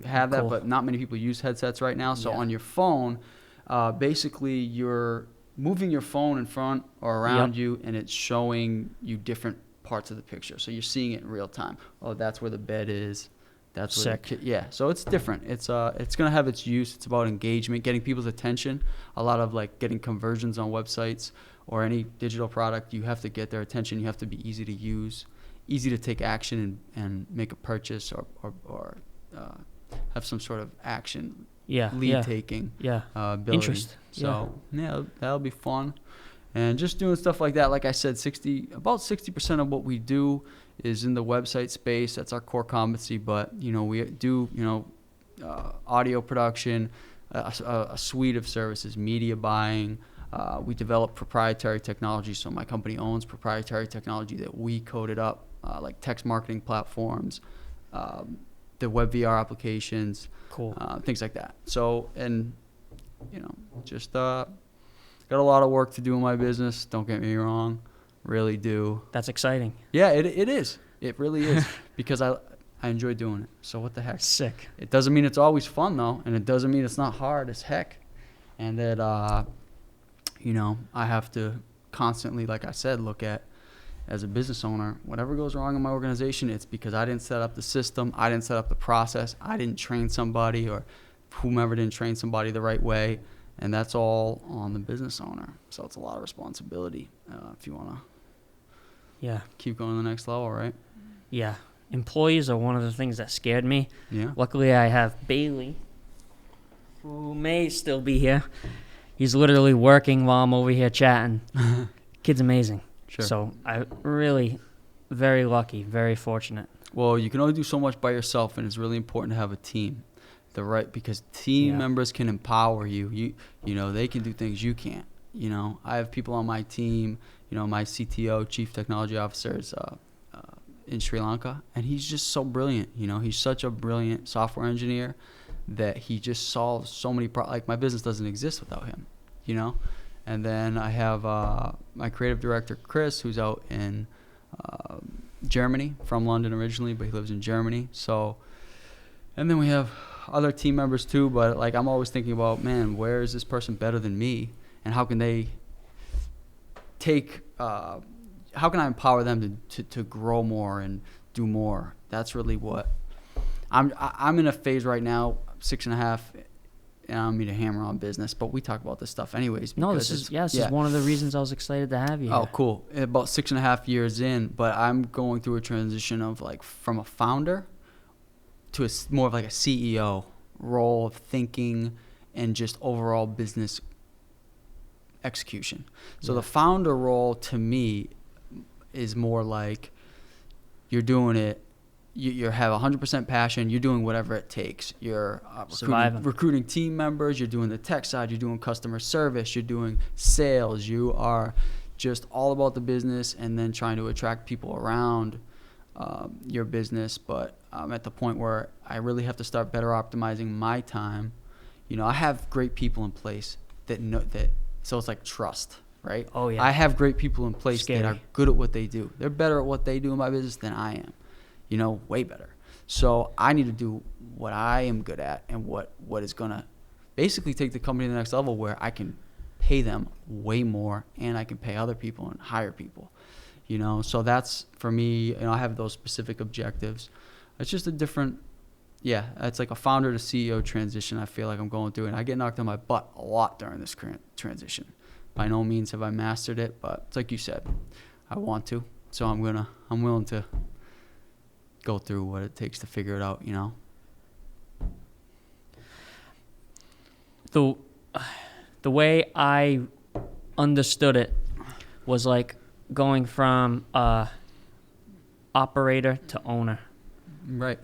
[SPEAKER 1] have that,
[SPEAKER 2] Cool.
[SPEAKER 1] but not many people use headsets right now. So
[SPEAKER 2] Yeah.
[SPEAKER 1] on your phone, basically you're moving your phone in front or around you, and it's showing you different parts of the picture. So you're seeing it in real time. Oh, that's where the bed is. That's where
[SPEAKER 2] Sick.
[SPEAKER 1] yeah. So it's different. It's gonna have its use. It's about engagement, getting people's attention. A lot of like getting conversions on websites or any digital product. You have to get their attention. You have to be easy to use, easy to take action and make a purchase or have some sort of action. Lead taking. Ability.
[SPEAKER 2] Interest.
[SPEAKER 1] So yeah, that'll be fun. And just doing stuff like that, like I said, about 60% of what we do is in the website space. That's our core competency. But we do audio production, a suite of services, media buying. We develop proprietary technology. So my company owns proprietary technology that we coded up, like text marketing platforms, the WebVR applications,
[SPEAKER 2] Cool.
[SPEAKER 1] Things like that. So just got a lot of work to do in my business. Don't get me wrong, really do.
[SPEAKER 2] That's exciting.
[SPEAKER 1] Yeah, it is. It really is because I enjoy doing it. So what the heck?
[SPEAKER 2] Sick.
[SPEAKER 1] It doesn't mean it's always fun though, and it doesn't mean it's not hard as heck. And that I have to constantly, like I said, look at as a business owner, whatever goes wrong in my organization, it's because I didn't set up the system, I didn't set up the process, I didn't train somebody, or whomever didn't train somebody the right way. And that's all on the business owner. So it's a lot of responsibility if you want to keep going to the next level, right?
[SPEAKER 2] Yeah. Employees are one of the things that scared me.
[SPEAKER 1] Yeah.
[SPEAKER 2] Luckily, I have Bailey, who may still be here. He's literally working while I'm over here chatting. Kid's amazing.
[SPEAKER 1] Sure.
[SPEAKER 2] So I really, very lucky, very fortunate.
[SPEAKER 1] Well, you can only do so much by yourself, and it's really important to have a team. Because team members can empower you. They can do things you can't. I have people on my team. My CTO, Chief Technology Officer, is in Sri Lanka, and he's just so brilliant. He's such a brilliant software engineer that he just solves so many problems. Like my business doesn't exist without him. And then I have my creative director, Chris, who's out in Germany, from London originally, but he lives in Germany. So, and then we have other team members too, but like I'm always thinking about, man, where is this person better than me, and how can they how can I empower them to grow more and do more? That's really what I'm in a phase right now, 6.5, and I don't mean to hammer on business, but we talk about this stuff anyways.
[SPEAKER 2] No, this is one of the reasons I was excited to have you here.
[SPEAKER 1] Oh, cool. About 6.5 years in, but I'm going through a transition of like from a founder to more of like a CEO role of thinking and just overall business execution. So the founder role to me is more like you're doing it, you have 100% passion, you're doing whatever it takes. You're recruiting team members, you're doing the tech side, you're doing customer service, you're doing sales, you are just all about the business and then trying to attract people around your business. But I'm at the point where I really have to start better optimizing my time. I have great people in place that know that, so it's like trust. right?
[SPEAKER 2] Oh, yeah.
[SPEAKER 1] I have great people in place that
[SPEAKER 2] Scary.
[SPEAKER 1] are good at what they do. They're better at what they do in my business than I am, way better. So I need to do what I am good at and what is going to basically take the company to the next level where I can pay them way more and I can pay other people and hire people, So that's, for me, I have those specific objectives. It's just a different, it's like a founder to CEO transition I feel like I'm going through. And I get knocked on my butt a lot during this current transition. By no means have I mastered it, but it's like you said, I want to. So I'm willing to go through what it takes to figure it out,
[SPEAKER 2] The way I understood it was like going from operator to owner.
[SPEAKER 1] Right.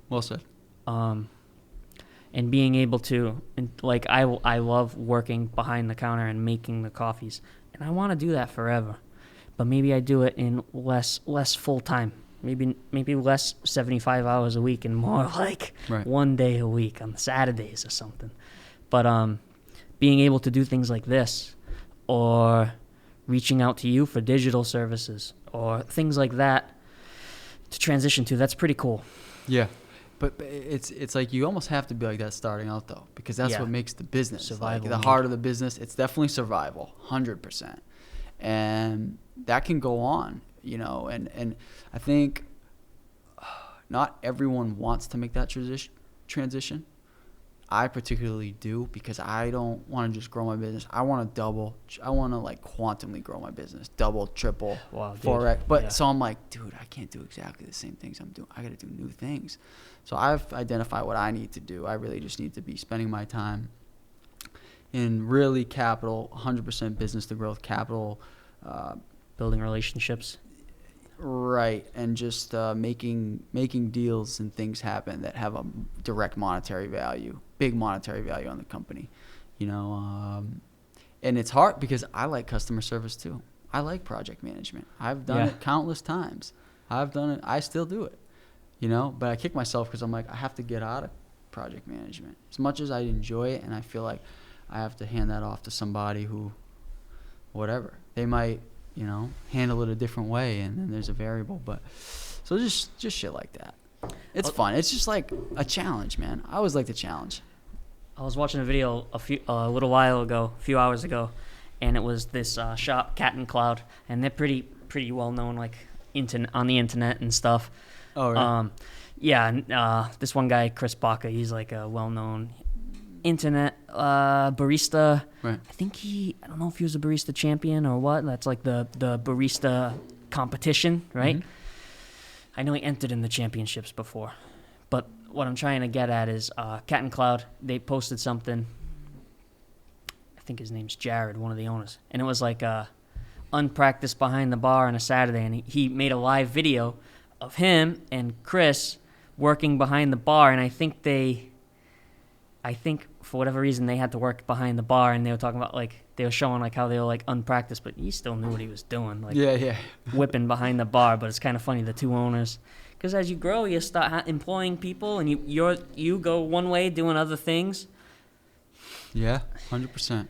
[SPEAKER 1] Well said.
[SPEAKER 2] And being able to, and like I love working behind the counter and making the coffees, and I want to do that forever. But maybe I do it in less full time. Maybe less 75 hours a week and more like
[SPEAKER 1] Right.
[SPEAKER 2] 1 day a week on Saturdays or something. But being able to do things like this, or reaching out to you for digital services or things like that to transition to, that's pretty cool.
[SPEAKER 1] Yeah. But it's like you almost have to be like that starting out, though, because that's
[SPEAKER 2] Yeah.
[SPEAKER 1] what makes the business.
[SPEAKER 2] Survival
[SPEAKER 1] Like the heart of the business, it's definitely survival, 100%. And that can go on, and I think not everyone wants to make that transition. I particularly do, because I don't want to just grow my business. I want to like quantumly grow my business, double, triple,
[SPEAKER 2] Wow, dude.
[SPEAKER 1] 4x. But
[SPEAKER 2] Yeah.
[SPEAKER 1] so I'm like, dude, I can't do exactly the same things I'm doing. I got to do new things. So I've identified what I need to do. I really just need to be spending my time in really capital, 100% business to growth capital,
[SPEAKER 2] Building relationships.
[SPEAKER 1] right, and just making deals and things happen that have a direct monetary value, big monetary value on the company, and it's hard because I like customer service too. I like project management. I've done it countless times. I've done it. I still do it, but I kick myself because I'm like, I have to get out of project management. As much as I enjoy it and I feel like I have to hand that off to somebody who, whatever, they might, handle it a different way, and then there's a variable. But so just shit like that. It's fun. It's just like a challenge, man. I always like the challenge.
[SPEAKER 2] I was watching a video a little while ago, a few hours ago, and it was this shop, Cat and Cloud, and they're pretty well known, like on the internet and stuff.
[SPEAKER 1] Oh, right.
[SPEAKER 2] This one guy, Chris Baca, he's like a well known internet barista.
[SPEAKER 1] Right.
[SPEAKER 2] I don't know if he was a barista champion or what. That's like the barista competition, right?
[SPEAKER 1] Mm-hmm.
[SPEAKER 2] I know he entered in the championships before. But what I'm trying to get at is Cat and Cloud, they posted something. I think his name's Jared, one of the owners. And it was like unpracticed behind the bar on a Saturday. And he made a live video of him and Chris working behind the bar. And I think for whatever reason they had to work behind the bar, and they were talking about they were showing how they were unpracticed, but he still knew what he was doing, whipping behind the bar. But it's kind of funny, the two owners, because as you grow, you start employing people, and you go one way doing other things.
[SPEAKER 1] Yeah, 100%.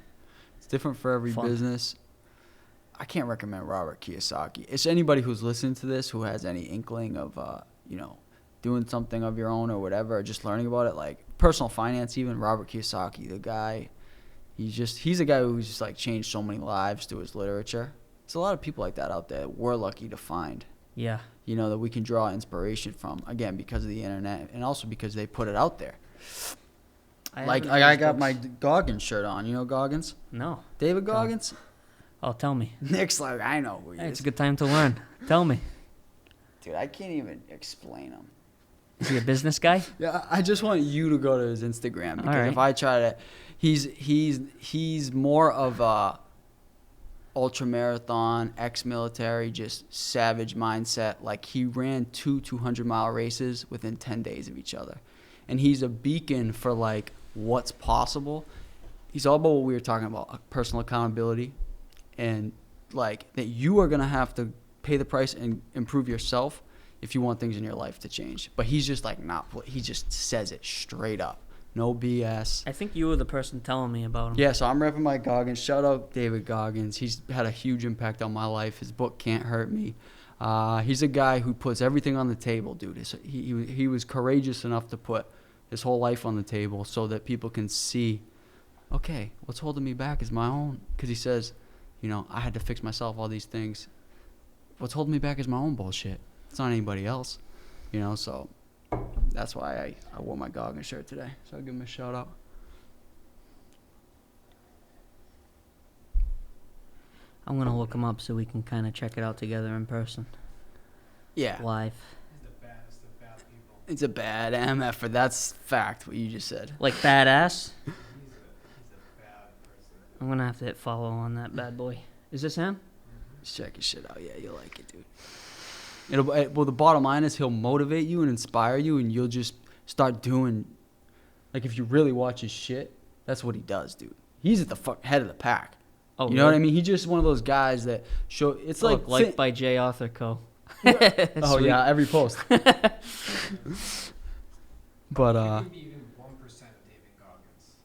[SPEAKER 1] It's different for every
[SPEAKER 2] Fun.
[SPEAKER 1] business. I can't recommend Robert Kiyosaki. It's anybody who's listening to this who has any inkling of doing something of your own or whatever, or just learning about it, like personal finance. Even Robert Kiyosaki, the guy, he's a guy who's just changed so many lives through his literature. There's a lot of people like that out there that we're lucky to find.
[SPEAKER 2] Yeah.
[SPEAKER 1] That we can draw inspiration from, again, because of the internet, and also because they put it out there. I got my Goggins shirt on. You know Goggins?
[SPEAKER 2] No.
[SPEAKER 1] David Goggins?
[SPEAKER 2] Oh, tell me.
[SPEAKER 1] Nick's like, I know who he
[SPEAKER 2] Hey,
[SPEAKER 1] is.
[SPEAKER 2] it's a good time to learn. Tell me.
[SPEAKER 1] Dude, I can't even explain him.
[SPEAKER 2] Is he a business guy?
[SPEAKER 1] Yeah, I just want you to go to his Instagram, because
[SPEAKER 2] All right.
[SPEAKER 1] if I try to, he's more of a ultra marathon, ex-military, just savage mindset. Like, he ran 200-mile races within 10 days of each other, and he's a beacon for what's possible. He's all about what we were talking about, personal accountability, and that you are gonna have to pay the price and improve yourself if you want things in your life to change. But he's just he just says it straight up. no BS.
[SPEAKER 2] I think you were the person telling me about him.
[SPEAKER 1] Yeah, so I'm repping my Goggins. Shout out David Goggins. He's had a huge impact on my life. His book Can't Hurt Me. He's a guy who puts everything on the table, dude. He was courageous enough to put his whole life on the table so that people can see, okay, what's holding me back is my own. Because he says, I had to fix myself, all these things. What's holding me back is my own bullshit. It's not anybody else. So that's why I wore my Goggins shirt today. So I'll give him a shout out.
[SPEAKER 2] I'm going to look him up so we can kind of check it out together in person.
[SPEAKER 1] Yeah.
[SPEAKER 2] Live.
[SPEAKER 3] He's the baddest of bad people.
[SPEAKER 1] It's a bad MF, that's fact, what you just said.
[SPEAKER 2] Like badass?
[SPEAKER 3] He's a bad person.
[SPEAKER 2] I'm going to have to hit follow on that bad boy. Is this him?
[SPEAKER 1] Just check his shit out. Yeah, you'll like it, dude. Well, the bottom line is he'll motivate you and inspire you, and you'll just start doing, like, if you really watch his shit, that's what he does, dude. He's at the head of the pack.
[SPEAKER 2] Oh,
[SPEAKER 1] you know what I mean? He's just one of those guys that show. It's
[SPEAKER 2] Look,
[SPEAKER 1] like
[SPEAKER 2] liked by J. Arthur Co.
[SPEAKER 1] Oh yeah, every post. But
[SPEAKER 3] Maybe even 1% of David Goggins.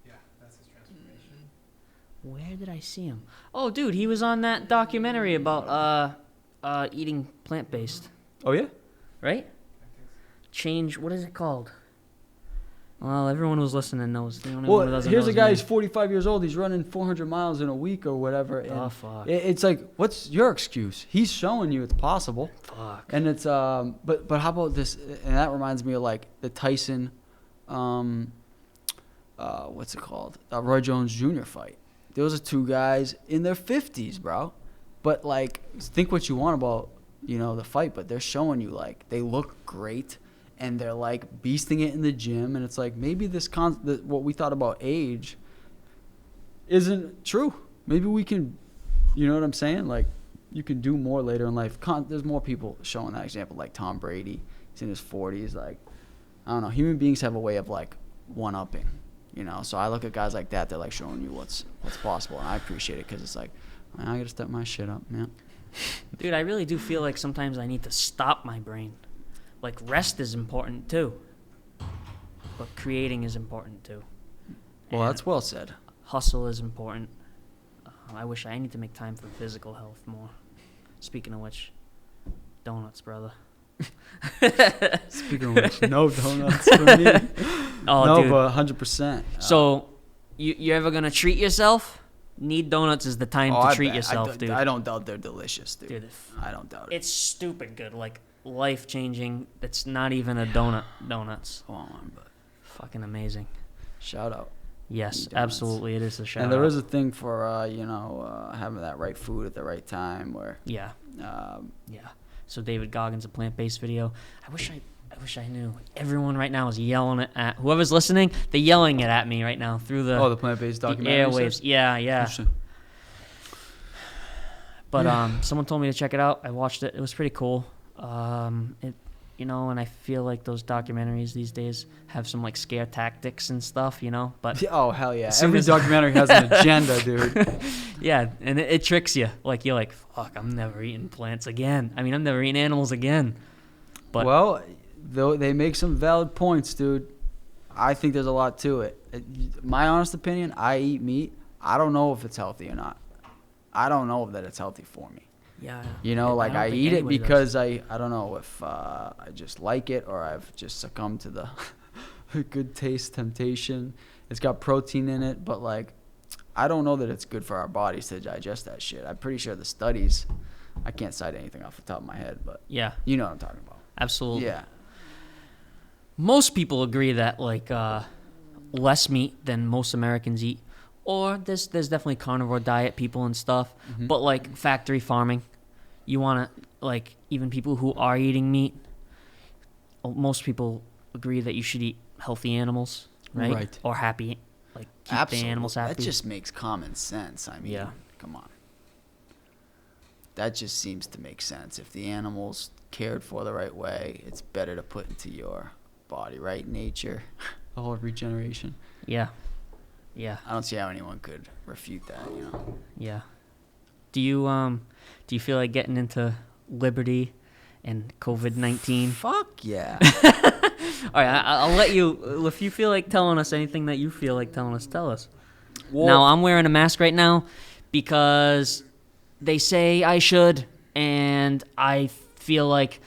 [SPEAKER 3] Yeah, that's his transformation.
[SPEAKER 2] Where did I see him? Oh, dude, he was on that documentary about eating plant-based,
[SPEAKER 1] oh yeah.
[SPEAKER 2] right?
[SPEAKER 3] I think so.
[SPEAKER 2] Change. What is it called? Well, everyone who's listening knows. The only one who
[SPEAKER 1] Well,
[SPEAKER 2] doesn't
[SPEAKER 1] here's
[SPEAKER 2] know
[SPEAKER 1] a
[SPEAKER 2] is
[SPEAKER 1] guy
[SPEAKER 2] me.
[SPEAKER 1] who's 45 years old. He's running 400 miles in a week or whatever. And
[SPEAKER 2] Oh, fuck.
[SPEAKER 1] it's like, what's your excuse? He's showing you it's possible.
[SPEAKER 2] Fuck.
[SPEAKER 1] And it's but how about this? And that reminds me of like the Tyson, what's it called? Roy Jones Jr. fight. Those are two guys in their 50s, bro. But like, think what you want about the fight, but they're showing you like they look great. And they're like beasting it in the gym, and it's like maybe what we thought about age isn't true. Maybe we can, you know what I'm saying? Like you can do more later in life. There's more people showing that example, like Tom Brady. He's in his 40s. Like I don't know. Human beings have a way of like one-upping, So I look at guys like that. They're like showing you what's possible, and I appreciate it because it's like I gotta step my shit up, man.
[SPEAKER 2] Dude, I really do feel like sometimes I need to stop my brain. Like, rest is important, too. But creating is important, too.
[SPEAKER 1] Well,
[SPEAKER 2] And
[SPEAKER 1] that's well said.
[SPEAKER 2] hustle is important. I need to make time for physical health more. Speaking of which, donuts, brother.
[SPEAKER 1] Speaking of which, no donuts for me.
[SPEAKER 2] Oh,
[SPEAKER 1] no,
[SPEAKER 2] dude.
[SPEAKER 1] but 100%.
[SPEAKER 2] So, you ever gonna treat yourself? Need donuts is the time to treat yourself, dude.
[SPEAKER 1] I don't doubt they're delicious, dude.
[SPEAKER 2] Dude,
[SPEAKER 1] I don't doubt it.
[SPEAKER 2] it's stupid good. Like, life-changing. It's not even a donuts.
[SPEAKER 1] Go on, but
[SPEAKER 2] Fucking amazing.
[SPEAKER 1] shout out.
[SPEAKER 2] Yes,
[SPEAKER 1] Donuts.
[SPEAKER 2] absolutely. It is a shout
[SPEAKER 1] And there
[SPEAKER 2] out.
[SPEAKER 1] is a thing for having that right food at the right time. Where
[SPEAKER 2] Yeah.
[SPEAKER 1] um,
[SPEAKER 2] Yeah. So David Goggins, a plant-based video. I wish I knew. Everyone right now is yelling it at whoever's listening. They're yelling it at me right now through the
[SPEAKER 1] the plant-based
[SPEAKER 2] the
[SPEAKER 1] documentary.
[SPEAKER 2] airwaves. Yeah, yeah.
[SPEAKER 1] Interesting.
[SPEAKER 2] But someone told me to check it out. I watched it. It was pretty cool. And I feel like those documentaries these days have some like scare tactics and stuff, But
[SPEAKER 1] Oh hell yeah!
[SPEAKER 2] As soon
[SPEAKER 1] Every
[SPEAKER 2] as-
[SPEAKER 1] documentary has an agenda, dude.
[SPEAKER 2] yeah, and it tricks you. Like you're like, fuck, I'm never eating plants again. I mean, I'm never eating animals again. But
[SPEAKER 1] Well, though they make some valid points, dude. I think there's a lot to it. My honest opinion, I eat meat. I don't know if it's healthy or not. I don't know that it's healthy for me.
[SPEAKER 2] yeah,
[SPEAKER 1] Like
[SPEAKER 2] don't
[SPEAKER 1] I
[SPEAKER 2] think
[SPEAKER 1] eat it
[SPEAKER 2] anybody does.
[SPEAKER 1] because I don't know if I just like it or I've just succumbed to the good taste temptation. It's got protein in it, but like I don't know that it's good for our bodies to digest that shit. I'm pretty sure the studies, I can't cite anything off the top of my head, but
[SPEAKER 2] Yeah,
[SPEAKER 1] you know what I'm talking about.
[SPEAKER 2] absolutely.
[SPEAKER 1] Yeah.
[SPEAKER 2] Most people agree that like less meat than most Americans eat, or there's definitely carnivore diet people and stuff.
[SPEAKER 1] Mhm.
[SPEAKER 2] But like factory farming, you want to like even people who are eating meat. Most people agree that you should eat healthy animals, right?
[SPEAKER 1] Right.
[SPEAKER 2] Or happy, like keep the animals happy.
[SPEAKER 1] That just makes common sense. I mean,
[SPEAKER 2] Yeah.
[SPEAKER 1] come on. That just seems to make sense. If the animal's cared for the right way, it's better to put into your body, right? Nature, the whole regeneration.
[SPEAKER 2] Yeah, yeah,
[SPEAKER 1] I don't see how anyone could refute that,
[SPEAKER 2] yeah. Do you feel like getting into liberty and COVID-19.
[SPEAKER 1] Fuck yeah.
[SPEAKER 2] All right, I'll let you. If you feel like telling us anything that you feel like telling us, tell us.
[SPEAKER 1] Well,
[SPEAKER 2] Now, I'm wearing a mask right now because they say I should, and I feel like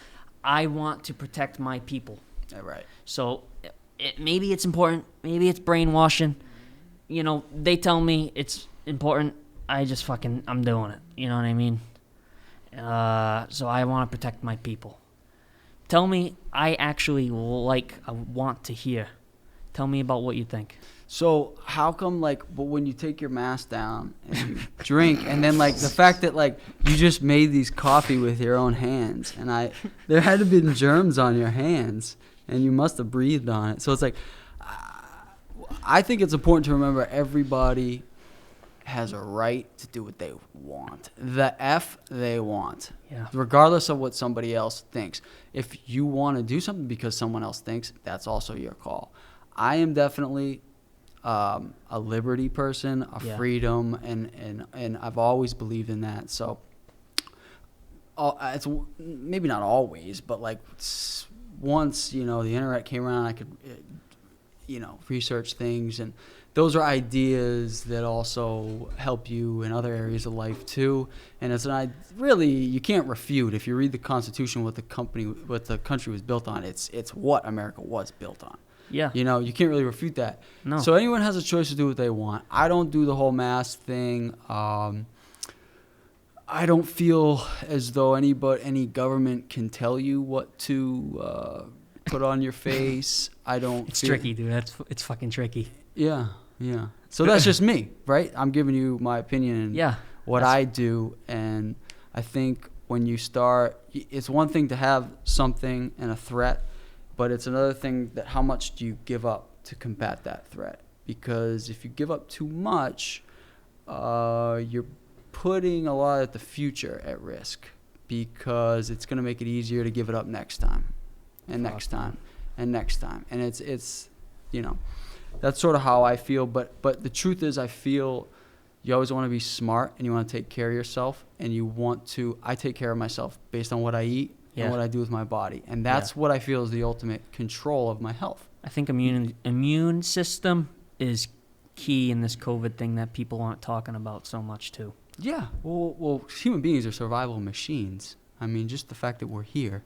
[SPEAKER 2] I want to protect my people.
[SPEAKER 1] right.
[SPEAKER 2] So maybe it's important. Maybe it's brainwashing. They tell me it's important. I just I'm doing it. You know what I mean? So I want to protect my people. Tell me, I actually want to hear. Tell me about what you think.
[SPEAKER 1] So how come, but when you take your mask down and you drink, and then, the fact that, you just made these coffee with your own hands, and there had to been germs on your hands, and you must have breathed on it. So it's I think it's important to remember everybody has a right to do what they want. The F they want.
[SPEAKER 2] Yeah.
[SPEAKER 1] Regardless of what somebody else thinks. If you want to do something because someone else thinks, that's also your call. I am definitely a liberty person, freedom, and I've always believed in that. So it's maybe not always, but once, the internet came around, I could, research things, and those are ideas that also help you in other areas of life too. And it's really, you can't refute. If you read the Constitution, what the country was built on, it's what America was built on.
[SPEAKER 2] Yeah.
[SPEAKER 1] You can't really refute that.
[SPEAKER 2] No.
[SPEAKER 1] So anyone has a choice to do what they want. I don't do the whole mask thing. I don't feel as though any government can tell you what to put on your face.
[SPEAKER 2] It's tricky, dude. It's fucking tricky.
[SPEAKER 1] Yeah. So that's just me, right? I'm giving you my opinion and what I do. And I think when you start, it's one thing to have something and a threat, but it's another thing that how much do you give up to combat that threat? Because if you give up too much, you're putting a lot of the future at risk, because it's going to make it easier to give it up next time and next time and next time. And it's that's sort of how I feel. But the truth is, I feel you always want to be smart, and you want to take care of yourself, and I take care of myself based on what I eat and what I do with my body. And that's what I feel is the ultimate control of my health.
[SPEAKER 2] I think immune system is key in this COVID thing that people aren't talking about so much too.
[SPEAKER 1] Yeah. Well, human beings are survival machines. I mean, just the fact that we're here,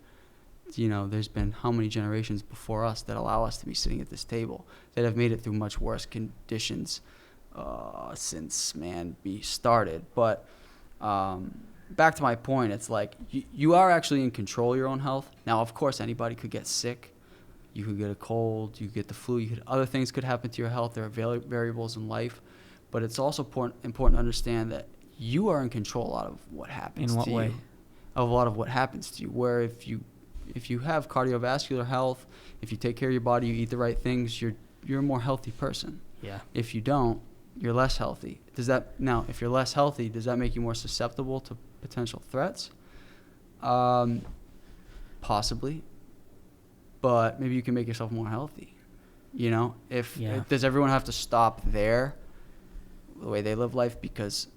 [SPEAKER 1] there's been how many generations before us that allow us to be sitting at this table that have made it through much worse conditions since man started. But back to my point, it's you are actually in control of your own health. Now, of course, anybody could get sick. You could get a cold. You could get the flu. Other things could happen to your health. There are variables in life. But it's also important to understand that you are in control of what happens to you. In what way? Of a lot of what happens to you. Where if you have cardiovascular health, if you take care of your body, you eat the right things, you're a more healthy person. Yeah. If you don't, you're less healthy. If you're less healthy, does that make you more susceptible to potential threats? Possibly. But maybe you can make yourself more healthy. Does everyone have to stop there, the way they live life, because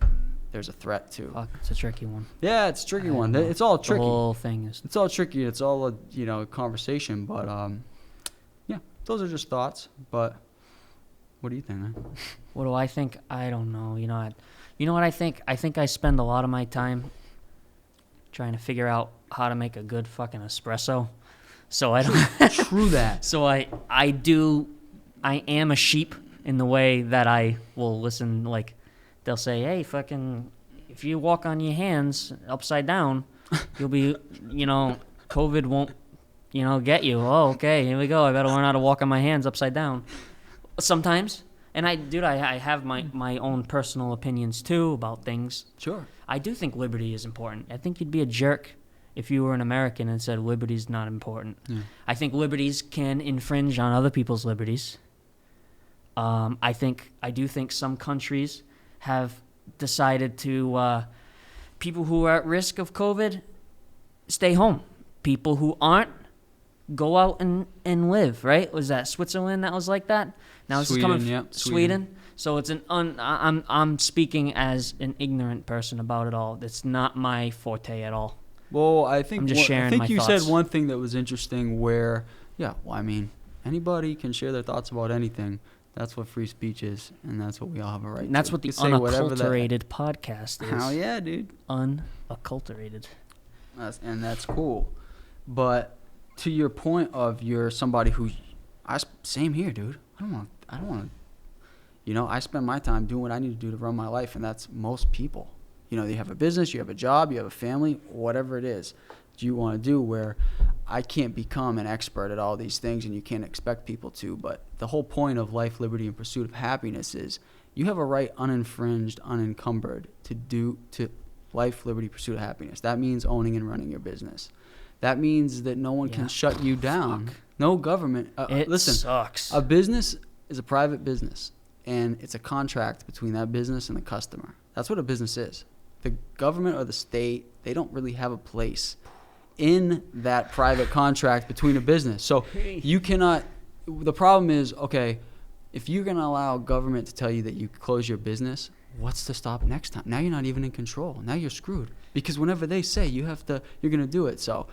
[SPEAKER 1] there's a threat too?
[SPEAKER 2] Fuck, it's a tricky one.
[SPEAKER 1] Yeah, it's a tricky one. It's all tricky.
[SPEAKER 2] The whole thing is.
[SPEAKER 1] It's all tricky. It's all a conversation. But those are just thoughts. But what do you think, man?
[SPEAKER 2] What do I think? I don't know. You know what I think? I think I spend a lot of my time trying to figure out how to make a good fucking espresso. So I don't.
[SPEAKER 1] True that.
[SPEAKER 2] So I am a sheep in the way that I will listen. They'll say, hey, fucking, if you walk on your hands upside down, you'll be, COVID won't, get you. Oh, okay, here we go. I got to learn how to walk on my hands upside down. Sometimes. And I have my own personal opinions too about things.
[SPEAKER 1] Sure.
[SPEAKER 2] I do think liberty is important. I think you'd be a jerk if you were an American and said liberty's not important. Yeah. I think liberties can infringe on other people's liberties. I do think some countries have decided to, people who are at risk of COVID, stay home. People who aren't, go out and live, right? Was that Switzerland that was like that? Now it's coming from Sweden. So it's I'm speaking as an ignorant person about it all. It's not my forte at all.
[SPEAKER 1] Well, I think
[SPEAKER 2] I'm just sharing
[SPEAKER 1] I think
[SPEAKER 2] my
[SPEAKER 1] you
[SPEAKER 2] thoughts.
[SPEAKER 1] said one thing that was interesting where, yeah, well, I mean, anybody can share their thoughts about anything. That's what free speech is, and that's what we all have a right
[SPEAKER 2] And that's
[SPEAKER 1] to.
[SPEAKER 2] what the
[SPEAKER 1] You can say whatever that-
[SPEAKER 2] unacculturated podcast is.
[SPEAKER 1] Hell yeah, dude.
[SPEAKER 2] Unacculturated.
[SPEAKER 1] That's cool. But to your point of you're somebody who, same here, dude. I don't want. I spend my time doing what I need to do to run my life, and that's most people. You have a business, you have a job, you have a family, whatever it is that you want to do, where I can't become an expert at all these things, and you can't expect people to. But the whole point of life, liberty, and pursuit of happiness is you have a right uninfringed, unencumbered to life, liberty, pursuit of happiness. That means owning and running your business. That means that no one can shut you down.
[SPEAKER 2] Fuck.
[SPEAKER 1] No government. Listen,
[SPEAKER 2] sucks.
[SPEAKER 1] a business is a private business, and it's a contract between that business and the customer. That's what a business is. The government or the state, they don't really have a place in that private contract between a business. So you cannot. The problem is, okay, if you're going to allow government to tell you that you close your business, what's to stop next time? Now you're not even in control. Now you're screwed, because whenever they say you're going to do it. So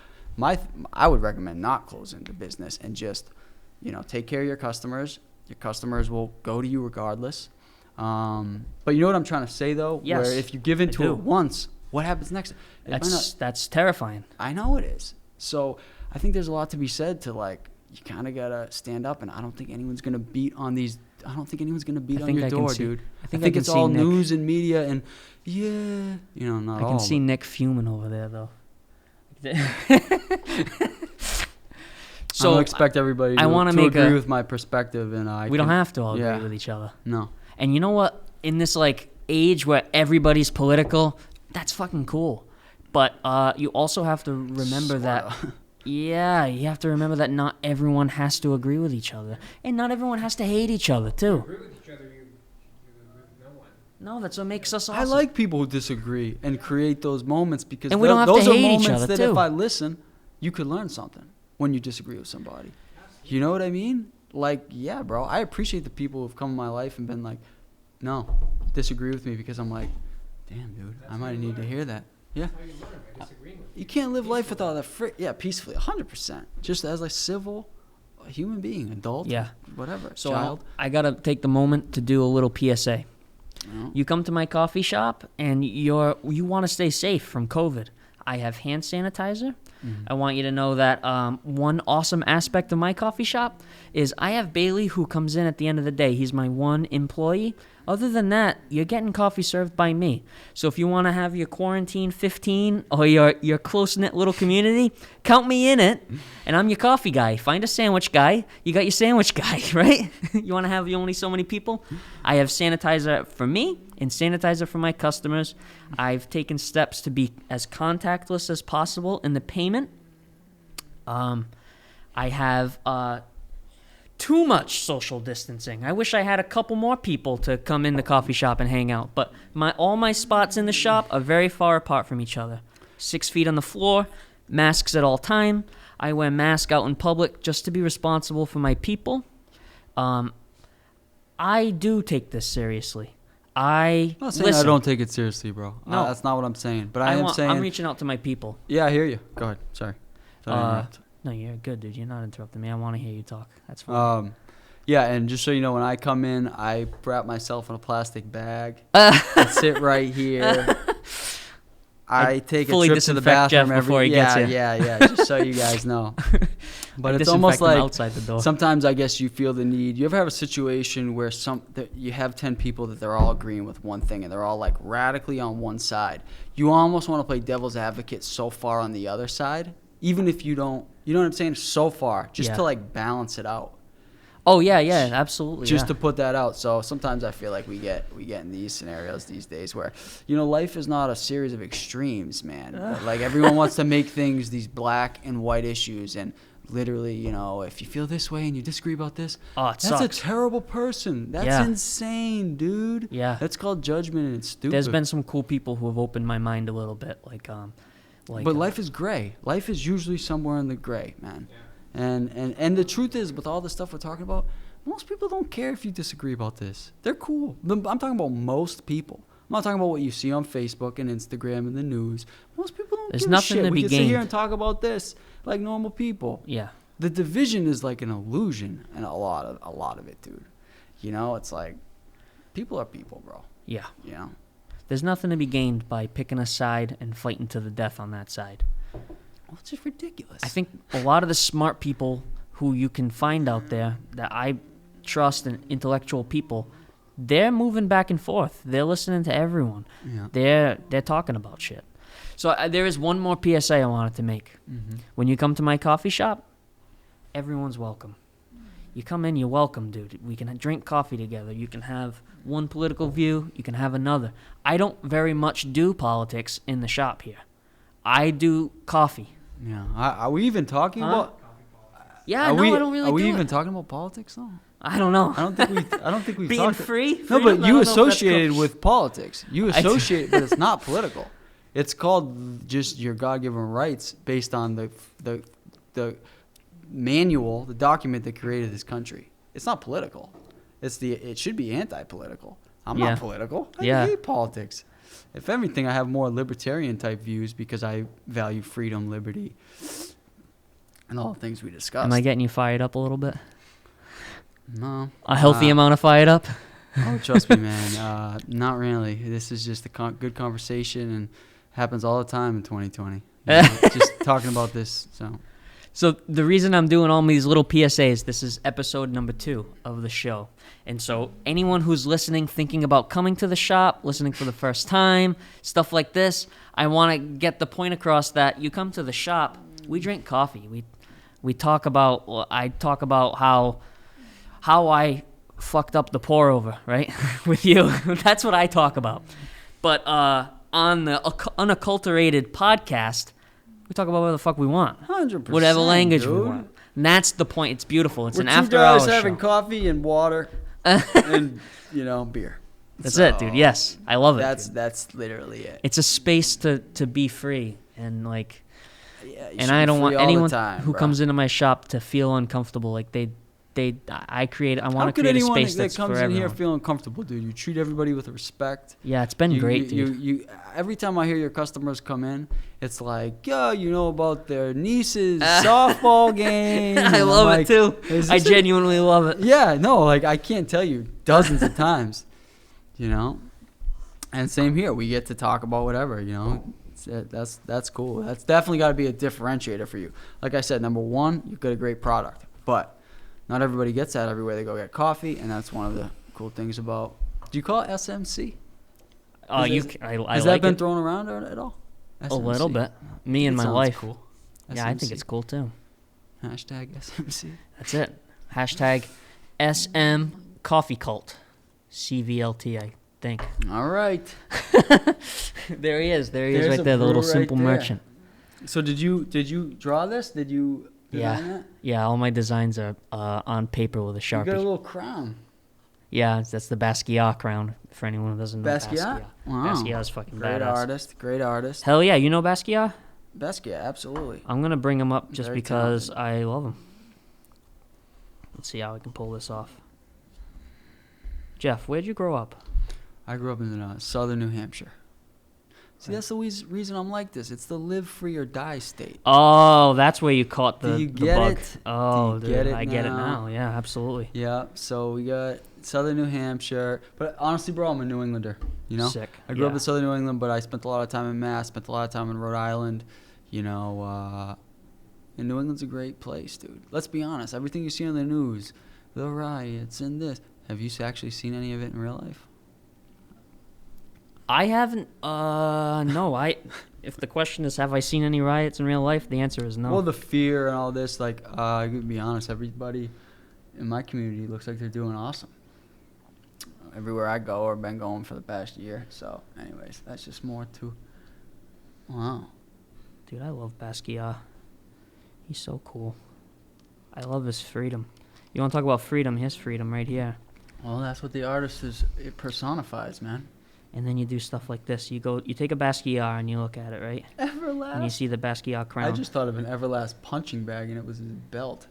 [SPEAKER 1] I would recommend not closing the business and just, take care of your customers. Your customers will go to you regardless. But you know what I'm trying to say, though?
[SPEAKER 2] Yes,
[SPEAKER 1] where if you give into
[SPEAKER 2] I do.
[SPEAKER 1] it once, what happens next?
[SPEAKER 2] That's terrifying.
[SPEAKER 1] I know it is. So I think there's a lot to be said to, you kind of got to stand up, and I don't think anyone's going to beat on these. I don't think anyone's going to beat on your door, dude.
[SPEAKER 2] I think
[SPEAKER 1] it's all news and media and, not all.
[SPEAKER 2] I can see Nick fuming over there, though.
[SPEAKER 1] So I don't expect everybody to agree with my perspective, and
[SPEAKER 2] we don't have to all agree with each other.
[SPEAKER 1] No.
[SPEAKER 2] And you know what? In this age where everybody's political, that's fucking cool. But you also have to remember that. Yeah, you have to remember that not everyone has to agree with each other, and not everyone has to hate each other too.
[SPEAKER 3] Agree with each other, you agree with no one.
[SPEAKER 2] No, that's what makes us awesome.
[SPEAKER 1] I like people who disagree and create those moments, because
[SPEAKER 2] And we don't have
[SPEAKER 1] those
[SPEAKER 2] to
[SPEAKER 1] are
[SPEAKER 2] hate each
[SPEAKER 1] moments
[SPEAKER 2] other,
[SPEAKER 1] that
[SPEAKER 2] too.
[SPEAKER 1] if I listen, you could learn something when you disagree with somebody. You know what I mean? Yeah, bro. I appreciate the people who've come in my life and been like, no, disagree with me, because I'm like, damn, dude, I might need to hear that. Yeah.
[SPEAKER 3] That's how you learn, by disagreeing with
[SPEAKER 1] You can't live life without that. Peacefully, 100%. Just as a civil human being, adult,
[SPEAKER 2] Yeah.
[SPEAKER 1] whatever,
[SPEAKER 2] So
[SPEAKER 1] child.
[SPEAKER 2] I gotta take the moment to do a little PSA.
[SPEAKER 1] No.
[SPEAKER 2] You come to my coffee shop and you want to stay safe from COVID. I have hand sanitizer. I want you to know that one awesome aspect of my coffee shop is I have Bailey, who comes in at the end of the day. He's my one employee. Other than that, you're getting coffee served by me. So if you want to have your quarantine 15 or your close-knit little community, count me in it, and I'm your coffee guy. Find a sandwich guy. You got your sandwich guy, right? You want to have only so many people? I have sanitizer for me and sanitizer for my customers. I've taken steps to be as contactless as possible in the payment. I have too much social distancing. I wish I had a couple more people to come in the coffee shop and hang out, but all my spots in the shop are very far apart from each other. 6 feet on the floor, masks at all time. I wear masks out in public just to be responsible for my people. I do take this seriously.
[SPEAKER 1] I'm not saying I don't take it seriously, bro.
[SPEAKER 2] No.
[SPEAKER 1] That's not what I'm saying. But I'm saying.
[SPEAKER 2] I'm reaching out to my people.
[SPEAKER 1] Yeah, I hear you. Go ahead. Sorry.
[SPEAKER 2] No, you're good, dude. You're not interrupting me. I want to hear you talk. That's fine.
[SPEAKER 1] Yeah, and just so you know, when I come in, I wrap myself in a plastic bag. I sit right here. I take a
[SPEAKER 2] fully
[SPEAKER 1] trip to the
[SPEAKER 2] disinfect Jeff
[SPEAKER 1] bathroom
[SPEAKER 2] before he gets here.
[SPEAKER 1] Yeah. Just so you guys know. But
[SPEAKER 2] I
[SPEAKER 1] it's almost
[SPEAKER 2] disinfect him
[SPEAKER 1] like
[SPEAKER 2] outside the door.
[SPEAKER 1] sometimes I guess you feel the need. You ever have a situation where you have 10 people that they're all agreeing with one thing and they're all radically on one side. You almost want to play devil's advocate so far on the other side, even if you don't. You know what I'm saying? So far, just to balance it out.
[SPEAKER 2] Oh yeah, absolutely.
[SPEAKER 1] Just to put that out. So sometimes I feel like we get in these scenarios these days where, life is not a series of extremes, man. Everyone wants to make things these black and white issues, and literally, if you feel this way and you disagree about this,
[SPEAKER 2] that's
[SPEAKER 1] sucks. A terrible person. That's insane, dude.
[SPEAKER 2] Yeah.
[SPEAKER 1] That's called judgment, and it's stupid.
[SPEAKER 2] There's been some cool people who have opened my mind a little bit,
[SPEAKER 1] but life is gray. Life is usually somewhere in the gray, man. Yeah. And the truth is, with all the stuff we're talking about, most people don't care if you disagree about this. They're cool. I'm talking about most people. I'm not talking about what you see on Facebook and Instagram and the news. Most people
[SPEAKER 2] There's
[SPEAKER 1] give a
[SPEAKER 2] nothing
[SPEAKER 1] shit.
[SPEAKER 2] to
[SPEAKER 1] We
[SPEAKER 2] be
[SPEAKER 1] can sit here
[SPEAKER 2] gained.
[SPEAKER 1] and talk about this like normal people.
[SPEAKER 2] Yeah.
[SPEAKER 1] The division is like an illusion, and a lot of it, dude. You know, it's like people are people, bro.
[SPEAKER 2] Yeah.
[SPEAKER 1] You know.
[SPEAKER 2] There's nothing to be gained by picking a side and fighting to the death on that side.
[SPEAKER 1] Well, it's just ridiculous.
[SPEAKER 2] I think a lot of the smart people who you can find out there that I trust and intellectual people, they're moving back and forth. They're listening to everyone.
[SPEAKER 1] Yeah.
[SPEAKER 2] They're talking about shit. So there is one more PSA I wanted to make.
[SPEAKER 1] Mm-hmm.
[SPEAKER 2] When you come to my coffee shop, everyone's welcome. You come in, you're welcome, dude. We can drink coffee together. You can have one political view. You can have another. I don't very much do politics in the shop here. I do coffee.
[SPEAKER 1] Yeah. Are we even talking about?
[SPEAKER 2] Yeah,
[SPEAKER 1] I
[SPEAKER 2] don't really
[SPEAKER 1] Are we
[SPEAKER 2] do
[SPEAKER 1] even
[SPEAKER 2] it.
[SPEAKER 1] talking about politics though?
[SPEAKER 2] I don't know.
[SPEAKER 1] I don't think we've
[SPEAKER 2] Being
[SPEAKER 1] talked.
[SPEAKER 2] free?
[SPEAKER 1] No,
[SPEAKER 2] Freedom?
[SPEAKER 1] but
[SPEAKER 2] I
[SPEAKER 1] you
[SPEAKER 2] don't know if that's
[SPEAKER 1] associated
[SPEAKER 2] cool.
[SPEAKER 1] with politics. You
[SPEAKER 2] I do.
[SPEAKER 1] associate, but it's not political. It's called just your God-given rights based on the manual, the document that created this country. It's not political. It should be anti-political. I'm
[SPEAKER 2] Yeah.
[SPEAKER 1] not political. I
[SPEAKER 2] Yeah.
[SPEAKER 1] hate politics. If anything, I have more libertarian type views because I value freedom, liberty, and all the things we discussed.
[SPEAKER 2] Am I getting you fired up a little bit?
[SPEAKER 1] No.
[SPEAKER 2] A healthy amount of fired up?
[SPEAKER 1] Oh, trust me, man. Not really. This is just a good conversation, and happens all the time in 2020. You know, just talking about this.
[SPEAKER 2] So the reason I'm doing all these little PSAs, this is episode number 2 of the show. And so anyone who's listening, thinking about coming to the shop, listening for the first time, stuff like this, I want to get the point across that you come to the shop, we drink coffee. We talk about, well, I talk about how I fucked up the pour over, right? With you. That's what I talk about. But on the unacculturated podcast, we talk about whatever the fuck we want.
[SPEAKER 1] 100%.
[SPEAKER 2] Whatever language we
[SPEAKER 1] dude.
[SPEAKER 2] want. And that's the point. It's beautiful. It's
[SPEAKER 1] We're
[SPEAKER 2] an
[SPEAKER 1] two
[SPEAKER 2] after
[SPEAKER 1] guys
[SPEAKER 2] hours
[SPEAKER 1] having
[SPEAKER 2] show.
[SPEAKER 1] coffee and water and beer.
[SPEAKER 2] That's it, dude. Yes. I love it.
[SPEAKER 1] That's literally it.
[SPEAKER 2] It's a space to be free and like
[SPEAKER 1] Yeah, you
[SPEAKER 2] and
[SPEAKER 1] should
[SPEAKER 2] I
[SPEAKER 1] be
[SPEAKER 2] don't want
[SPEAKER 1] free all the
[SPEAKER 2] anyone
[SPEAKER 1] time,
[SPEAKER 2] who
[SPEAKER 1] bro.
[SPEAKER 2] comes into my shop to feel uncomfortable. Like I want
[SPEAKER 1] How
[SPEAKER 2] to
[SPEAKER 1] could
[SPEAKER 2] create a
[SPEAKER 1] anyone
[SPEAKER 2] space
[SPEAKER 1] that
[SPEAKER 2] that's
[SPEAKER 1] comes
[SPEAKER 2] for
[SPEAKER 1] in here
[SPEAKER 2] everyone.
[SPEAKER 1] feeling comfortable, dude? You treat everybody with respect.
[SPEAKER 2] Yeah, it's been great, dude.
[SPEAKER 1] You every time I hear your customers come in, it's like, yo, you know about their niece's softball game.
[SPEAKER 2] I
[SPEAKER 1] And I'm
[SPEAKER 2] love
[SPEAKER 1] like,
[SPEAKER 2] it too.
[SPEAKER 1] is
[SPEAKER 2] I
[SPEAKER 1] this a-
[SPEAKER 2] genuinely love it.
[SPEAKER 1] Yeah, no, like I can't tell you dozens of times, And same here, we get to talk about whatever, That's cool. That's definitely got to be a differentiator for you. Like I said, number one, you've got a great product, but not everybody gets that everywhere they go get coffee, and that's one of the cool things about. Do you call it SMC?
[SPEAKER 2] I
[SPEAKER 1] Has
[SPEAKER 2] like
[SPEAKER 1] that been
[SPEAKER 2] it
[SPEAKER 1] thrown around at all?
[SPEAKER 2] a little
[SPEAKER 1] SMC.
[SPEAKER 2] bit. Me and
[SPEAKER 1] It
[SPEAKER 2] my
[SPEAKER 1] sounds
[SPEAKER 2] wife.
[SPEAKER 1] Cool.
[SPEAKER 2] Yeah, I think
[SPEAKER 1] SMC.
[SPEAKER 2] it's cool too.
[SPEAKER 1] Hashtag SMC.
[SPEAKER 2] That's it. Hashtag SM Coffee Cult. CVLT, I think.
[SPEAKER 1] All right.
[SPEAKER 2] There he is. There he
[SPEAKER 1] There's
[SPEAKER 2] is
[SPEAKER 1] a
[SPEAKER 2] right there, the little
[SPEAKER 1] brew right
[SPEAKER 2] simple
[SPEAKER 1] there.
[SPEAKER 2] merchant.
[SPEAKER 1] So did you draw this? Did you design that?
[SPEAKER 2] Yeah, all my designs are on paper with a
[SPEAKER 1] You got a
[SPEAKER 2] Sharpie.
[SPEAKER 1] little crown.
[SPEAKER 2] Yeah, that's the Basquiat crown, for anyone who doesn't know
[SPEAKER 1] Basquiat? Wow.
[SPEAKER 2] Basquiat's fucking
[SPEAKER 1] Great
[SPEAKER 2] badass.
[SPEAKER 1] Great artist.
[SPEAKER 2] Hell yeah, you know Basquiat?
[SPEAKER 1] Basquiat, absolutely.
[SPEAKER 2] I'm going to bring him up just
[SPEAKER 1] Very
[SPEAKER 2] because
[SPEAKER 1] talented.
[SPEAKER 2] I love him. Let's see how I can pull this off. Jeff, where'd you grow up?
[SPEAKER 1] I grew up in southern New Hampshire. See, that's the reason I'm like this. It's the live free or die state.
[SPEAKER 2] Oh, that's where you caught
[SPEAKER 1] Do
[SPEAKER 2] the,
[SPEAKER 1] you
[SPEAKER 2] the
[SPEAKER 1] get
[SPEAKER 2] bug.
[SPEAKER 1] it?
[SPEAKER 2] Oh,
[SPEAKER 1] Do
[SPEAKER 2] dude,
[SPEAKER 1] you get it
[SPEAKER 2] I get it
[SPEAKER 1] now?
[SPEAKER 2] now. Yeah, absolutely.
[SPEAKER 1] Yeah, so we got southern New Hampshire. But honestly, bro, I'm a New Englander.
[SPEAKER 2] Sick.
[SPEAKER 1] I grew up
[SPEAKER 2] Yeah.
[SPEAKER 1] in southern New England, but I spent a lot of time in Mass, spent a lot of time in Rhode Island. And New England's a great place, dude. Let's be honest. Everything you see on the news, the riots and this. Have you actually seen any of it in real life?
[SPEAKER 2] I haven't. No. If the question is, have I seen any riots in real life? The answer is no.
[SPEAKER 1] Well, the fear and all this, I could be honest, everybody in my community looks like they're doing awesome. Everywhere I go or been going for the past year. So, anyways, that's just more to. Wow.
[SPEAKER 2] Dude, I love Basquiat. He's so cool. I love his freedom. You want to talk about freedom? Here's freedom right here.
[SPEAKER 1] Well, that's what the artist it personifies, man.
[SPEAKER 2] And then you do stuff like this. You take a Basquiat and you look at it, right?
[SPEAKER 1] Everlast.
[SPEAKER 2] And you see the Basquiat crown.
[SPEAKER 1] I just thought of an Everlast punching bag, and it was his belt.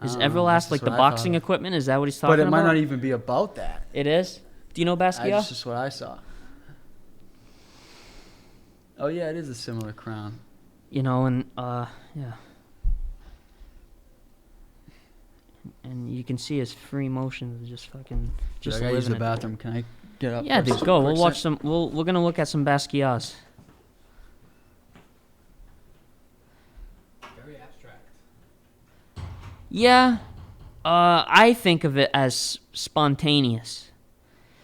[SPEAKER 2] Is
[SPEAKER 1] I don't know,
[SPEAKER 2] Everlast
[SPEAKER 1] that's
[SPEAKER 2] like
[SPEAKER 1] just
[SPEAKER 2] the
[SPEAKER 1] what I
[SPEAKER 2] boxing
[SPEAKER 1] thought of.
[SPEAKER 2] equipment? Is that what he's talking
[SPEAKER 1] But
[SPEAKER 2] about?
[SPEAKER 1] it might not even be about that.
[SPEAKER 2] It is? Do you know Basquiat?
[SPEAKER 1] That's just what I saw. Oh yeah, it is a similar crown.
[SPEAKER 2] You know, and yeah. And you can see his free motions of just fucking just
[SPEAKER 1] I gotta use
[SPEAKER 2] living
[SPEAKER 1] the
[SPEAKER 2] it.
[SPEAKER 1] bathroom. Can I get up?
[SPEAKER 2] Yeah,
[SPEAKER 1] for
[SPEAKER 2] dude,
[SPEAKER 1] a
[SPEAKER 2] go.
[SPEAKER 1] quick
[SPEAKER 2] We'll watch
[SPEAKER 1] sec?
[SPEAKER 2] some. We're gonna look at some Basquiat's.
[SPEAKER 3] Very abstract.
[SPEAKER 2] Yeah, I think of it as spontaneous.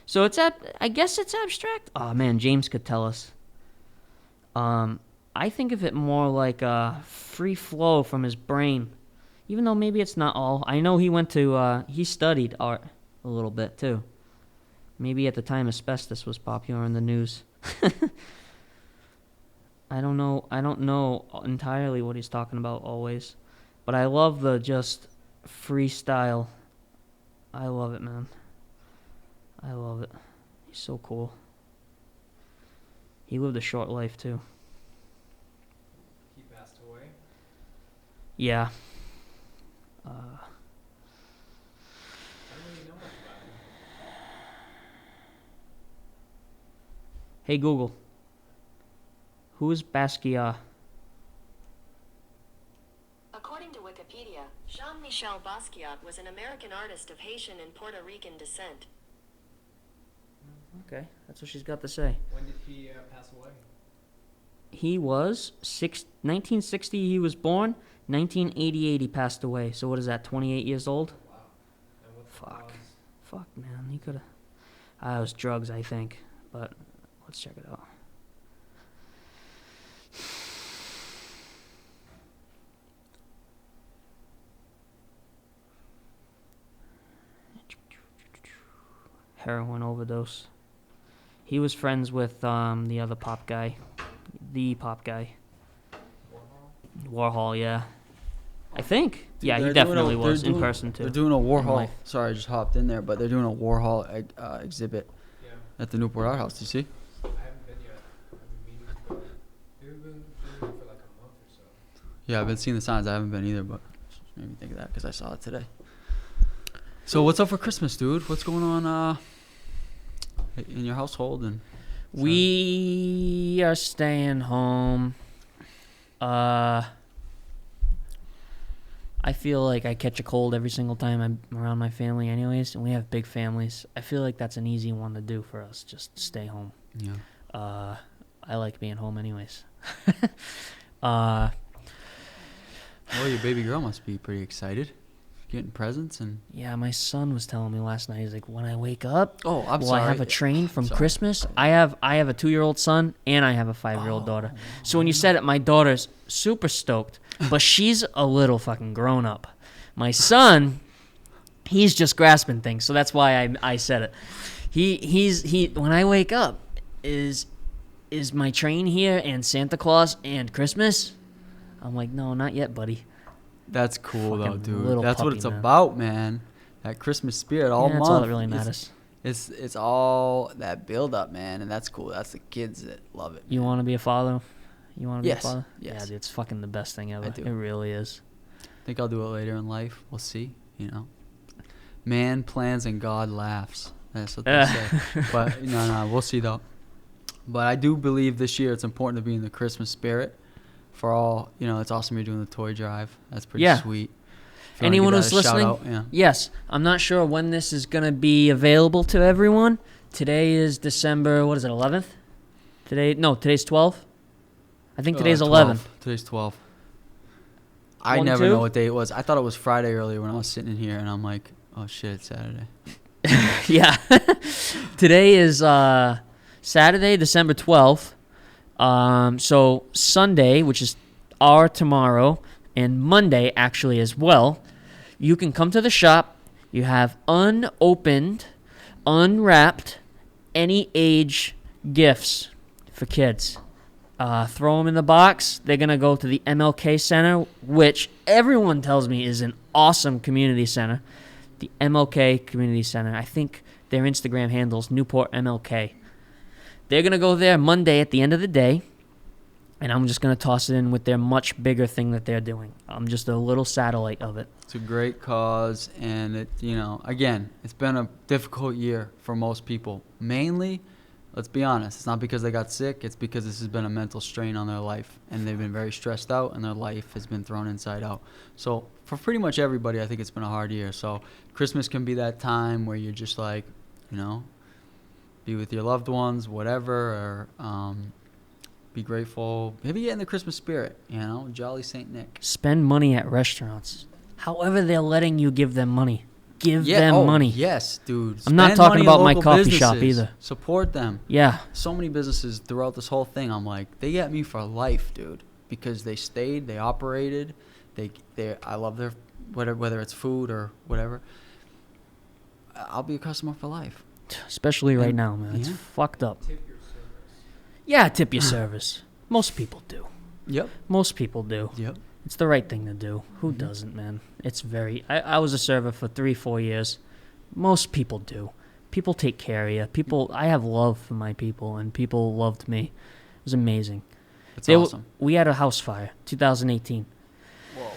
[SPEAKER 2] So I guess it's abstract. Oh man, James could tell us. I think of it more like a free flow from his brain, even though maybe it's not all. I know he studied art a little bit too. Maybe at the time asbestos was popular in the news. I don't know entirely what he's talking about always, but I love the just freestyle. I love it, man. I love it. He's so cool. He lived a short life too.
[SPEAKER 3] He passed away.
[SPEAKER 2] Yeah.
[SPEAKER 3] I don't really know much about him.
[SPEAKER 2] Hey Google. Who is Basquiat?
[SPEAKER 4] According to Wikipedia, Jean-Michel Basquiat was an American artist of Haitian and Puerto Rican descent.
[SPEAKER 2] Okay, that's what she's got to say.
[SPEAKER 3] When did he pass away?
[SPEAKER 2] He was 1960 he was born, 1988 he passed away. So what is that, 28 years old?
[SPEAKER 3] Wow. And what's the
[SPEAKER 2] Fuck.
[SPEAKER 3] cause?
[SPEAKER 2] Fuck, man, he could have... it was drugs, I think, but let's check it out. Heroin overdose. He was friends with the other pop guy. The pop guy. Warhol, yeah. I think. Yeah, he
[SPEAKER 1] They're
[SPEAKER 2] definitely
[SPEAKER 1] doing a-
[SPEAKER 2] was
[SPEAKER 1] they're
[SPEAKER 2] in
[SPEAKER 1] doing-
[SPEAKER 2] person too.
[SPEAKER 1] They're doing a
[SPEAKER 2] in
[SPEAKER 1] Warhol.
[SPEAKER 2] life.
[SPEAKER 1] Sorry, I just hopped in there, but they're doing a Warhol exhibit
[SPEAKER 3] Yeah.
[SPEAKER 1] at the Newport Art House. Do you see?
[SPEAKER 3] I haven't been yet. I've been meaning to go. They've been for like a month or so.
[SPEAKER 1] Yeah, I've been seeing the signs. I haven't been either, but just made me think of that because I saw it today. So what's up for Christmas, dude? What's going on in your household? And
[SPEAKER 2] We are staying home. I feel like I catch a cold every single time I'm around my family anyways, and we have big families. I feel like that's an easy one to do for us, just stay home.
[SPEAKER 1] yeah,
[SPEAKER 2] I like being home anyways.
[SPEAKER 1] well, your baby girl must be pretty excited, getting presents and.
[SPEAKER 2] Yeah, my son was telling me last night, he's like, when I wake up,
[SPEAKER 1] Oh, I'm
[SPEAKER 2] will
[SPEAKER 1] sorry.
[SPEAKER 2] I have a train from
[SPEAKER 1] Sorry.
[SPEAKER 2] Christmas? I have a 2-year-old son and I have a 5-year-old daughter. So when you said it, my daughter's super stoked, but she's a little fucking grown up. My son, he's just grasping things, so that's why I said it. He when I wake up, is my train here and Santa Claus and Christmas? I'm like, no, not yet, buddy.
[SPEAKER 1] That's cool though,
[SPEAKER 2] Fucking
[SPEAKER 1] dude.
[SPEAKER 2] little
[SPEAKER 1] That's what
[SPEAKER 2] puppy,
[SPEAKER 1] it's
[SPEAKER 2] man.
[SPEAKER 1] about, man. That Christmas spirit all
[SPEAKER 2] Yeah,
[SPEAKER 1] month.
[SPEAKER 2] that's all that really
[SPEAKER 1] It's-
[SPEAKER 2] matters.
[SPEAKER 1] It's all that build up, man, and that's cool. That's the kids that love it.
[SPEAKER 2] You want to be a father? You want to be
[SPEAKER 1] Yes,
[SPEAKER 2] a father?
[SPEAKER 1] yes.
[SPEAKER 2] Yeah, dude, it's fucking the best thing ever.
[SPEAKER 1] do.
[SPEAKER 2] It really is.
[SPEAKER 1] I think I'll do it later in life. We'll see. You know, man plans and God laughs. That's what they say. But no, we'll see though. But I do believe this year it's important to be in the Christmas spirit. For all it's awesome you're doing the toy drive. That's pretty
[SPEAKER 2] Yeah.
[SPEAKER 1] sweet. If you wanna
[SPEAKER 2] Anyone
[SPEAKER 1] give
[SPEAKER 2] who's
[SPEAKER 1] that a shout
[SPEAKER 2] listening,
[SPEAKER 1] out, yeah.
[SPEAKER 2] yes, I'm not sure when this is going to be available to everyone. Today is December, what is it, 11th? Today's 12th? I think today's 11th.
[SPEAKER 1] 12. Today's 12. I
[SPEAKER 2] 1,
[SPEAKER 1] never
[SPEAKER 2] 2?
[SPEAKER 1] know what day it was. I thought it was Friday earlier when I was sitting in here, and I'm like, oh shit, it's Saturday.
[SPEAKER 2] Yeah. Today is Saturday, December 12th. So Sunday, which is our tomorrow, and Monday actually as well, you can come to the shop. You have unopened, unwrapped, any age gifts for kids. Throw them in the box. They're going to go to the MLK Center, which everyone tells me is an awesome community center. The MLK Community Center. I think their Instagram handle's Newport MLK. They're going to go there Monday at the end of the day, and I'm just going to toss it in with their much bigger thing that they're doing. I'm just a little satellite of it.
[SPEAKER 1] It's a great cause, and again, it's been a difficult year for most people, mainly Let's be honest. It's not because they got sick. It's because this has been a mental strain on their life, and they've been very stressed out, and their life has been thrown inside out. So for pretty much everybody, I think it's been a hard year. So Christmas can be that time where you're just like, you know, be with your loved ones, whatever, or be grateful. Maybe get in the Christmas spirit, you know, jolly Saint Nick.
[SPEAKER 2] Spend money at restaurants. However they're letting you give them money. Give them money.
[SPEAKER 1] Yes, dude.
[SPEAKER 2] I'm not
[SPEAKER 1] Spend
[SPEAKER 2] talking
[SPEAKER 1] money
[SPEAKER 2] about
[SPEAKER 1] in
[SPEAKER 2] my
[SPEAKER 1] local
[SPEAKER 2] coffee shop
[SPEAKER 1] businesses.
[SPEAKER 2] either.
[SPEAKER 1] Support them.
[SPEAKER 2] Yeah.
[SPEAKER 1] So many businesses throughout this whole thing, I'm like, they get me for life, dude, because they stayed, they operated, I love their whether it's food or whatever. I'll be a customer for life.
[SPEAKER 2] Especially right now, man. It's
[SPEAKER 1] Yeah.
[SPEAKER 2] fucked up.
[SPEAKER 3] Tip your service.
[SPEAKER 2] Yeah, tip your service. Most people do.
[SPEAKER 1] Yep.
[SPEAKER 2] Most people do.
[SPEAKER 1] Yep.
[SPEAKER 2] It's the right thing to do. Who
[SPEAKER 1] Mhm.
[SPEAKER 2] doesn't, man? It's very... I was a server for 3-4 years. Most people do. People take care of you. People... I have love for my people, and people loved me. It was amazing.
[SPEAKER 1] It's awesome.
[SPEAKER 2] We had a house fire, 2018.
[SPEAKER 1] Whoa.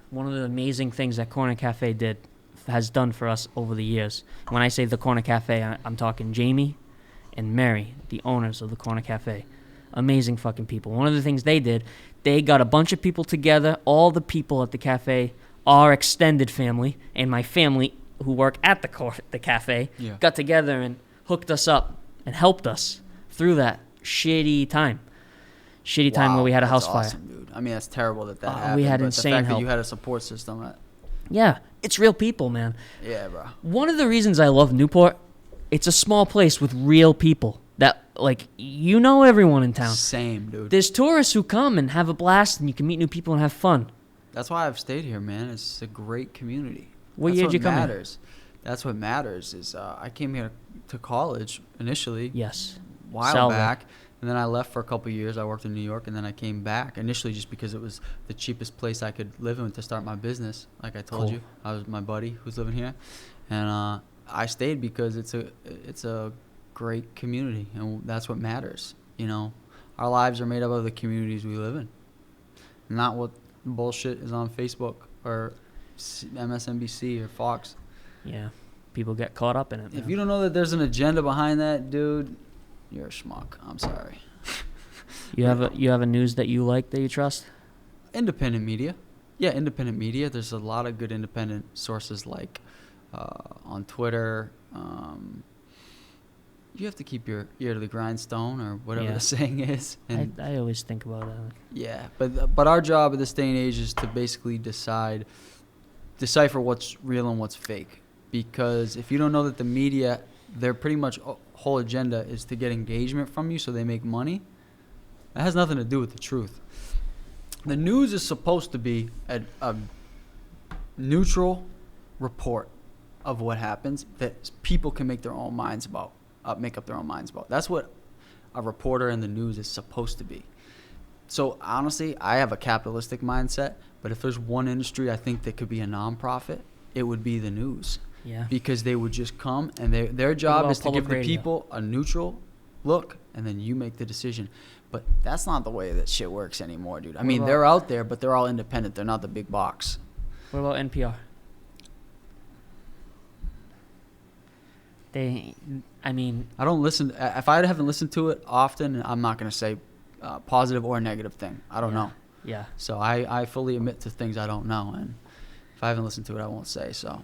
[SPEAKER 2] One of the amazing things that Corner Cafe has done for us over the years. When I say the Corner Cafe, I'm talking Jamie and Mary, the owners of the Corner Cafe. Amazing fucking people. One of the things they did, they got a bunch of people together. All the people at the cafe, our extended family, and my family who work at the cafe,
[SPEAKER 1] Yeah.
[SPEAKER 2] got together and hooked us up and helped us through that shitty time. Shitty time where we had a house
[SPEAKER 1] that's
[SPEAKER 2] fire.
[SPEAKER 1] awesome, dude. I mean, that's terrible that
[SPEAKER 2] We
[SPEAKER 1] happened.
[SPEAKER 2] had
[SPEAKER 1] but
[SPEAKER 2] insane
[SPEAKER 1] the fact
[SPEAKER 2] help.
[SPEAKER 1] that you had a support system.
[SPEAKER 2] Yeah, it's real people, man.
[SPEAKER 1] Yeah, bro.
[SPEAKER 2] One of the reasons I love Newport, it's a small place with real people that, like, you know everyone in town.
[SPEAKER 1] Same, dude.
[SPEAKER 2] There's tourists who come and have a blast, and you can meet new people and have fun.
[SPEAKER 1] That's why I've stayed here, man. It's a great community.
[SPEAKER 2] What
[SPEAKER 1] That's
[SPEAKER 2] year did you come here?
[SPEAKER 1] matters. That's what matters. Is I came here to college initially,
[SPEAKER 2] Yes.
[SPEAKER 1] a while
[SPEAKER 2] Salva.
[SPEAKER 1] back, and then I left for a couple of years. I worked in New York, and then I came back initially just because it was the cheapest place I could live in to start my business. Like I told
[SPEAKER 2] Cool.
[SPEAKER 1] you, I was my buddy who's living here, and I stayed because it's a great community, and that's what matters. You know, our lives are made up of the communities we live in, not what bullshit is on Facebook or MSNBC or Fox.
[SPEAKER 2] Yeah. People get caught up in it, man.
[SPEAKER 1] If you don't know that there's an agenda behind that, dude, you're a schmuck. I'm sorry.
[SPEAKER 2] You have a news that you like that you trust?
[SPEAKER 1] Independent media. Yeah, independent media. There's a lot of good independent sources like on Twitter. You have to keep your ear to the grindstone or whatever
[SPEAKER 2] Yeah.
[SPEAKER 1] the saying is. And
[SPEAKER 2] I always think about it.
[SPEAKER 1] yeah, but our job at this day and age is to basically decipher what's real and what's fake. Because if you don't know that the media, their pretty much whole agenda is to get engagement from you so they make money, that has nothing to do with the truth. The news is supposed to be a neutral report of what happens that people can make their own minds about, make up their own minds about. That's what a reporter in the news is supposed to be. So honestly, I have a capitalistic mindset, but if there's one industry I think that could be a nonprofit, it would be the news.
[SPEAKER 2] Yeah.
[SPEAKER 1] Because they would just come and their job
[SPEAKER 2] about
[SPEAKER 1] is to
[SPEAKER 2] public
[SPEAKER 1] give the
[SPEAKER 2] radio?
[SPEAKER 1] people a neutral look, and then you make the decision. But that's not the way that shit works anymore, dude. I mean,
[SPEAKER 2] about-
[SPEAKER 1] they're out there, but they're all independent. They're not the big box.
[SPEAKER 2] What about NPR? I mean,
[SPEAKER 1] I don't listen. If I haven't listened to it often, I'm not going to say positive or negative thing. I don't know.
[SPEAKER 2] yeah.
[SPEAKER 1] So I fully admit to things I don't know. And if I haven't listened to it, I won't say. So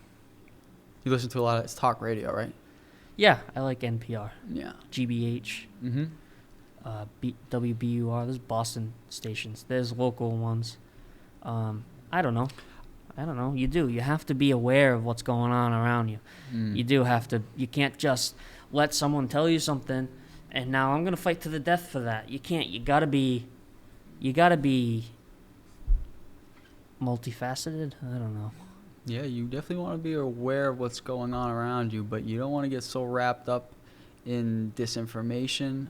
[SPEAKER 1] you listen to a lot of it's talk radio, right?
[SPEAKER 2] Yeah, I like NPR.
[SPEAKER 1] Yeah.
[SPEAKER 2] GBH,
[SPEAKER 1] Mm-hmm.
[SPEAKER 2] WBUR. There's Boston stations. There's local ones. I don't know. You do. You have to be aware of what's going on around you.
[SPEAKER 1] Mm.
[SPEAKER 2] You do have to. You can't just let someone tell you something, and now I'm gonna fight to the death for that. You can't. You gotta be multifaceted. I don't know.
[SPEAKER 1] Yeah, you definitely want to be aware of what's going on around you, but you don't want to get so wrapped up in disinformation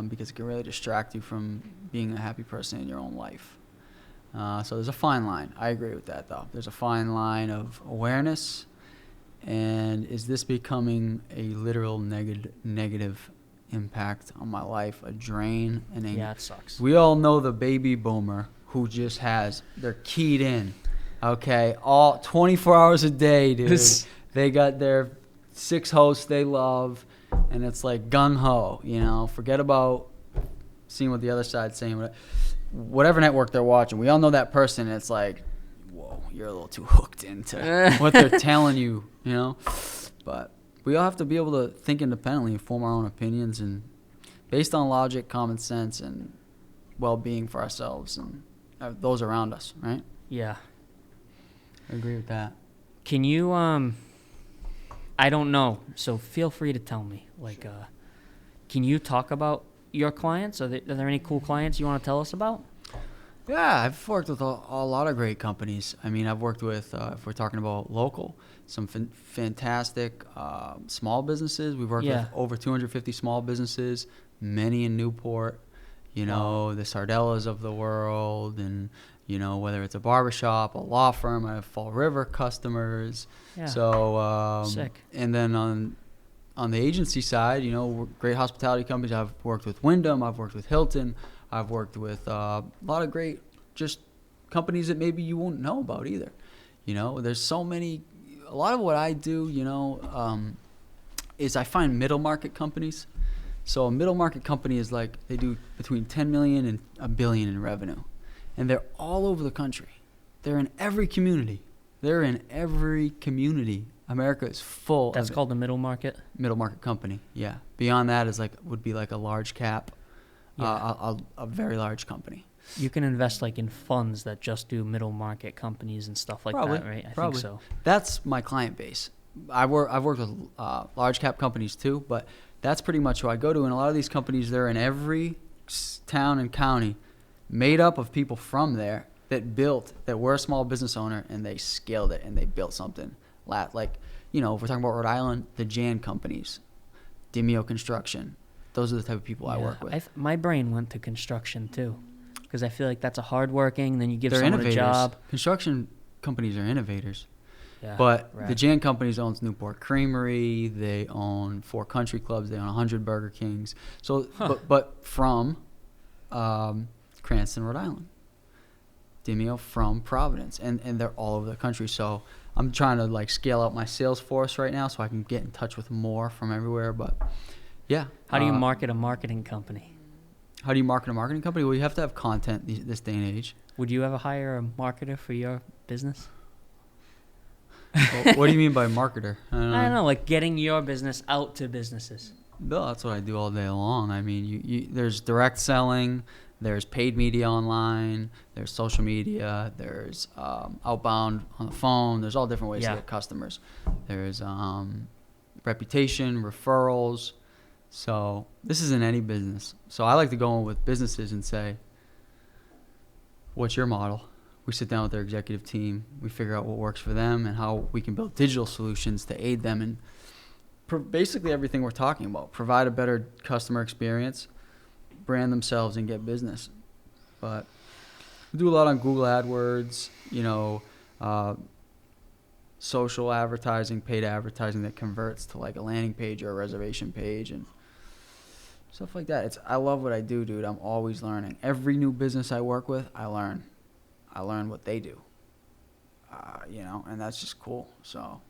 [SPEAKER 1] because it can really distract you from being a happy person in your own life. So there's a fine line. I agree with that, though. There's a fine line of awareness, and is this becoming a literal negative impact on my life, a drain, and
[SPEAKER 2] Yeah, it sucks.
[SPEAKER 1] we all know the baby boomer who just they're keyed in, okay, all 24 hours a day, dude. They got their 6 hosts they love, and it's like gung ho. You know, forget about seeing what the other side's saying. Whatever network they're watching, we all know that person. And it's like, whoa, you're a little too hooked into what they're telling you. You know, but we all have to be able to think independently and form our own opinions and based on logic, common sense, and well-being for ourselves and those around us, right?
[SPEAKER 2] Yeah.
[SPEAKER 1] I agree with that.
[SPEAKER 2] Can you, I don't know, so feel free to tell me. Like, can you talk about your clients? Are there any cool clients you want to tell us about?
[SPEAKER 1] Yeah, I've worked with a lot of great companies. I mean, I've worked with, if we're talking about local, some fantastic small businesses. We've worked with over 250 small businesses, many in Newport, you know, the Sardellas of the world, and, you know, whether it's a barbershop, a law firm, I have Fall River customers.
[SPEAKER 2] Yeah.
[SPEAKER 1] So,
[SPEAKER 2] Sick.
[SPEAKER 1] And then on the agency side, you know, great hospitality companies. I've worked with Wyndham, I've worked with Hilton, I've worked with a lot of great just companies that maybe you won't know about either. You know, there's so many. A lot of what I do, you know, is I find middle market companies. So a middle market company is like they do between 10 million and $1 billion in revenue, and they're all over the country. They're in every community. America is full.
[SPEAKER 2] That's called a middle market.
[SPEAKER 1] Middle market company. Yeah. Beyond that is would be like a large cap, a very large company.
[SPEAKER 2] You can invest like in funds that just do middle market companies and stuff like
[SPEAKER 1] Probably,
[SPEAKER 2] that, right? I
[SPEAKER 1] probably.
[SPEAKER 2] think so.
[SPEAKER 1] That's my client base. I've worked with large cap companies too, but that's pretty much who I go to. And a lot of these companies, they're in every town and county, made up of people from there that were a small business owner, and they scaled it and they built something. Like, you know, if we're talking about Rhode Island, the Jan companies, Demio Construction, those are the type of people I work with.
[SPEAKER 2] My brain went to construction too, because I feel like that's a hardworking. Then you give
[SPEAKER 1] They're
[SPEAKER 2] someone
[SPEAKER 1] innovators.
[SPEAKER 2] a job.
[SPEAKER 1] Construction companies are innovators.
[SPEAKER 2] Yeah,
[SPEAKER 1] But
[SPEAKER 2] right.
[SPEAKER 1] the Jan companies owns Newport Creamery. They own 4 country clubs. They own 100 Burger Kings. So, but from Cranston, Rhode Island. Demio from Providence, and they're all over the country. So I'm trying to like scale out my sales force right now so I can get in touch with more from everywhere. But yeah.
[SPEAKER 2] How do you market a marketing company?
[SPEAKER 1] How do you market a marketing company? Well, you have to have content this day and age.
[SPEAKER 2] Would you ever hire a marketer for your business?
[SPEAKER 1] Well, what do you mean by marketer? I
[SPEAKER 2] don't know, like getting your business out to businesses.
[SPEAKER 1] No, that's what I do all day long. I mean, you there's direct selling, there's paid media online, there's social media, there's outbound on the phone. There's all different ways to get customers. There's reputation, referrals. So this isn't any business. So I like to go in with businesses and say, what's your model? We sit down with their executive team. We figure out what works for them and how we can build digital solutions to aid them in basically everything we're talking about. Provide a better customer experience, brand themselves, and get business. But we do a lot on Google AdWords, you know, social advertising, paid advertising that converts to like a landing page or a reservation page and stuff like that. I love what I do, dude. I'm always learning. Every new business I work with, I learn what they do, you know, and that's just cool. So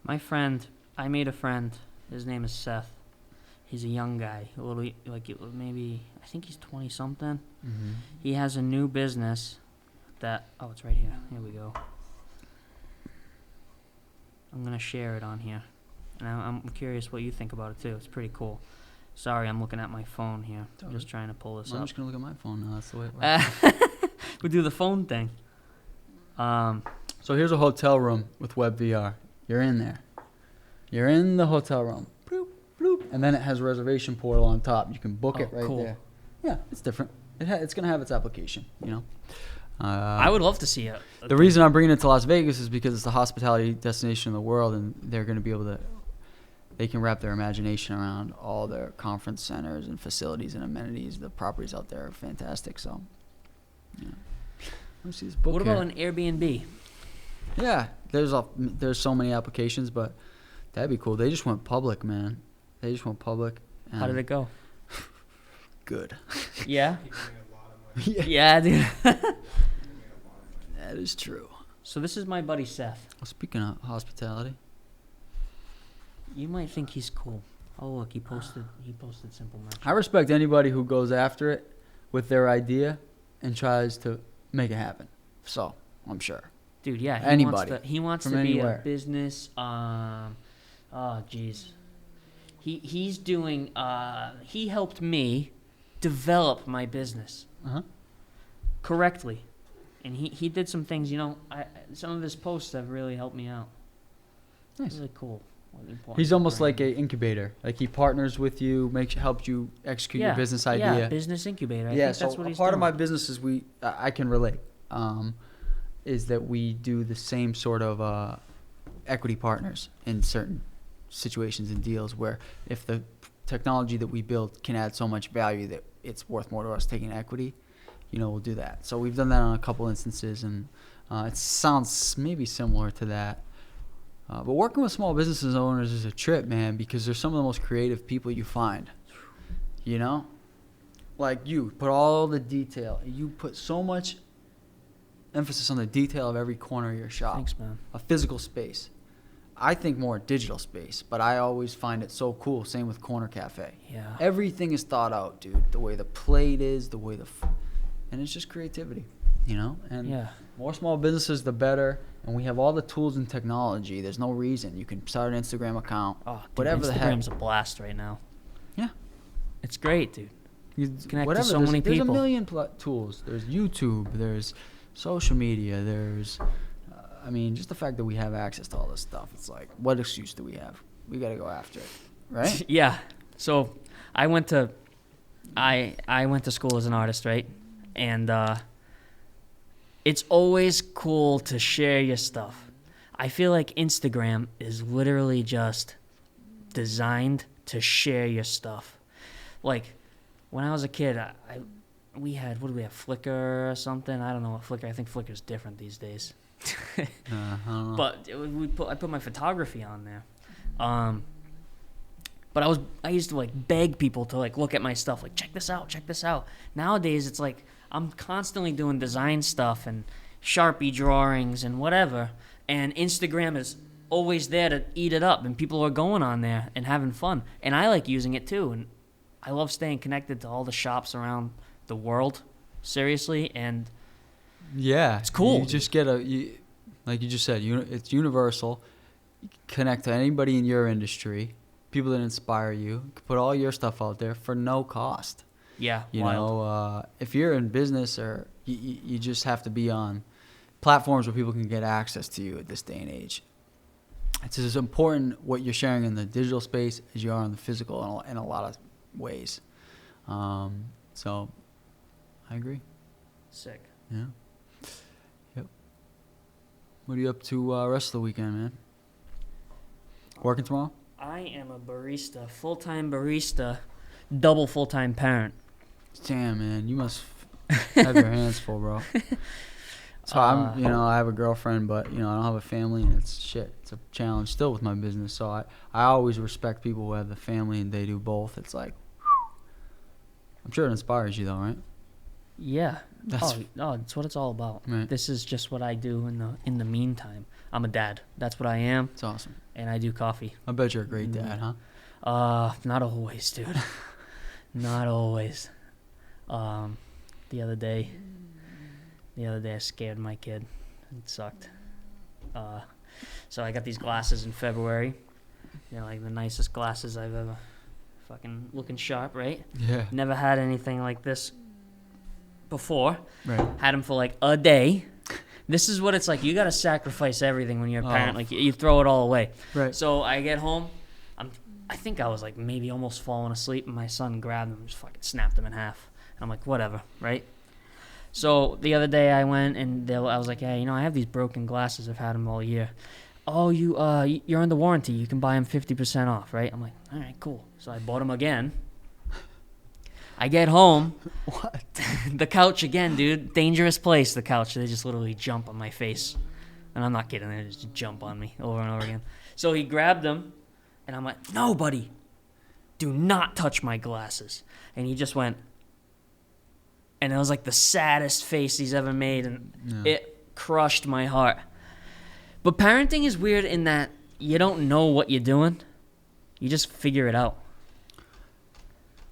[SPEAKER 2] I made a friend. His name is Seth. He's a young guy, a little like maybe I think he's 20 something.
[SPEAKER 1] Mm-hmm.
[SPEAKER 2] He has a new business that it's right here. Here we go. I'm gonna share it on here, and I'm curious what you think about it too. It's pretty cool. Sorry, I'm looking at my phone here. I'm just trying to pull this up.
[SPEAKER 1] I'm just gonna look at my phone now. That's the way it works.
[SPEAKER 2] We do the phone thing.
[SPEAKER 1] So here's a hotel room with web VR. You're in there. You're in the hotel room. Bloop, bloop. And then it has a reservation portal on top. You can book it right there. Yeah, it's different. It's going to have its application, you know.
[SPEAKER 2] I would love to see it.
[SPEAKER 1] The reason I'm bringing it to Las Vegas is because it's the hospitality destination in the world, and they're going to be able to, they can wrap their imagination around all their conference centers and facilities and amenities. The properties out there are fantastic. So, yeah. Let me see this book.
[SPEAKER 2] What about an Airbnb?
[SPEAKER 1] Yeah, there's so many applications, but that'd be cool. They just went public, man. They just went public.
[SPEAKER 2] How did it go?
[SPEAKER 1] Good.
[SPEAKER 2] Yeah?
[SPEAKER 3] People made a lot of money.
[SPEAKER 2] Yeah, dude.
[SPEAKER 3] People made a lot of money.
[SPEAKER 1] That is true.
[SPEAKER 2] So this is my buddy Seth.
[SPEAKER 1] Well, speaking of hospitality.
[SPEAKER 2] You might think he's cool. Oh look, he posted simple merch.
[SPEAKER 1] I respect anybody who goes after it with their idea and tries to make it happen. So I'm sure.
[SPEAKER 2] Dude, yeah,
[SPEAKER 1] Anybody
[SPEAKER 2] he wants
[SPEAKER 1] from
[SPEAKER 2] to be
[SPEAKER 1] anywhere.
[SPEAKER 2] a business. Oh, jeez. He's doing. He helped me develop my business
[SPEAKER 1] Uh-huh.
[SPEAKER 2] correctly, and he did some things. Some of his posts have really helped me out.
[SPEAKER 1] Nice.
[SPEAKER 2] Really cool. Really important
[SPEAKER 1] He's almost
[SPEAKER 2] brand.
[SPEAKER 1] like an incubator. Like he partners with you, helps you execute your business idea.
[SPEAKER 2] Yeah, business incubator. I
[SPEAKER 1] Yeah,
[SPEAKER 2] think
[SPEAKER 1] so
[SPEAKER 2] that's what he's
[SPEAKER 1] part
[SPEAKER 2] doing.
[SPEAKER 1] of my business is I can relate, is that we do the same sort of equity partners in certain situations and deals where if the technology that we build can add so much value that it's worth more to us taking equity, we'll do that. So we've done that on a couple instances, and it sounds maybe similar to that. But working with small businesses owners is a trip, man, because they're some of the most creative people you find. Like you put all the detail. You put so much emphasis on the detail of every corner of your shop.
[SPEAKER 2] Thanks, man.
[SPEAKER 1] A physical space. I think more digital space, but I always find it so cool. Same with Corner Cafe.
[SPEAKER 2] Yeah.
[SPEAKER 1] Everything is thought out, dude. The way the plate is, the way and it's just creativity, And
[SPEAKER 2] Yeah.
[SPEAKER 1] more small businesses, the better. And we have all the tools and technology. There's no reason. You can start an Instagram account.
[SPEAKER 2] Oh, dude,
[SPEAKER 1] whatever the heck.
[SPEAKER 2] Instagram's a blast right now.
[SPEAKER 1] Yeah.
[SPEAKER 2] It's great, dude. Connect to so
[SPEAKER 1] there's,
[SPEAKER 2] many
[SPEAKER 1] there's
[SPEAKER 2] people.
[SPEAKER 1] a million tools. There's YouTube. There's social media. There's, just the fact that we have access to all this stuff. It's like, what excuse do we have? We got to go after it, right?
[SPEAKER 2] Yeah. So I went to school as an artist, right? And it's always cool to share your stuff. I feel like Instagram is literally just designed to share your stuff. Like when I was a kid, we had Flickr or something? I don't know what Flickr. I think Flickr's different these days.
[SPEAKER 1] I don't know.
[SPEAKER 2] But I put my photography on there. But I used to beg people to look at my stuff, check this out. Nowadays it's I'm constantly doing design stuff and Sharpie drawings and whatever, and Instagram is always there to eat it up, and people are going on there and having fun, and I like using it too, and I love staying connected to all the shops around the world, seriously, and
[SPEAKER 1] yeah,
[SPEAKER 2] it's cool.
[SPEAKER 1] You just get like you just said, it's universal. You can connect to anybody in your industry, people that inspire you. You can put all your stuff out there for no cost.
[SPEAKER 2] Yeah, wild.
[SPEAKER 1] If you're in business, or you just have to be on platforms where people can get access to you at this day and age. It's as important what you're sharing in the digital space as you are in the physical in a lot of ways. So I agree.
[SPEAKER 2] Sick.
[SPEAKER 1] Yeah. Yep. What are you up to rest of the weekend, man? Working tomorrow?
[SPEAKER 2] I am a barista, full-time barista, double full-time parent.
[SPEAKER 1] Damn, man, you must have your hands full, bro. So I have a girlfriend, but I don't have a family, and it's a challenge still with my business. So I always respect people who have the family and they do both. It's like, I'm sure it inspires you though, right?
[SPEAKER 2] Yeah.
[SPEAKER 1] That's
[SPEAKER 2] That's what it's all about.
[SPEAKER 1] Right.
[SPEAKER 2] This is just what I do in the meantime. I'm a dad. That's what I am,
[SPEAKER 1] it's awesome.
[SPEAKER 2] and I do coffee.
[SPEAKER 1] I bet you're a great dad, huh?
[SPEAKER 2] Not always, dude. Not always. The other day I scared my kid. It sucked. So I got these glasses in February. The nicest glasses I've ever fucking looking sharp, right?
[SPEAKER 1] Yeah.
[SPEAKER 2] Never had anything like this before.
[SPEAKER 1] Right.
[SPEAKER 2] Had them for a day. This is what it's like. You got to sacrifice everything when you're a parent. You throw it all away.
[SPEAKER 1] Right.
[SPEAKER 2] So I get home. I think I was maybe almost falling asleep, and my son grabbed them and just fucking snapped them in half. And I'm like, whatever, right? So the other day I went and I was like, hey, I have these broken glasses. I've had them all year. Oh, you're under warranty. You can buy them 50% off, right? I'm like, all right, cool. So I bought them again. I get home.
[SPEAKER 1] What?
[SPEAKER 2] The couch again, dude. Dangerous place, the couch. They just literally jump on my face. And I'm not kidding. They just jump on me over and over again. So he grabbed them. And I'm like, no, buddy. Do not touch my glasses. And he just went. And it was the saddest face he's ever made. And it crushed my heart. But parenting is weird in that you don't know what you're doing. You just figure it out.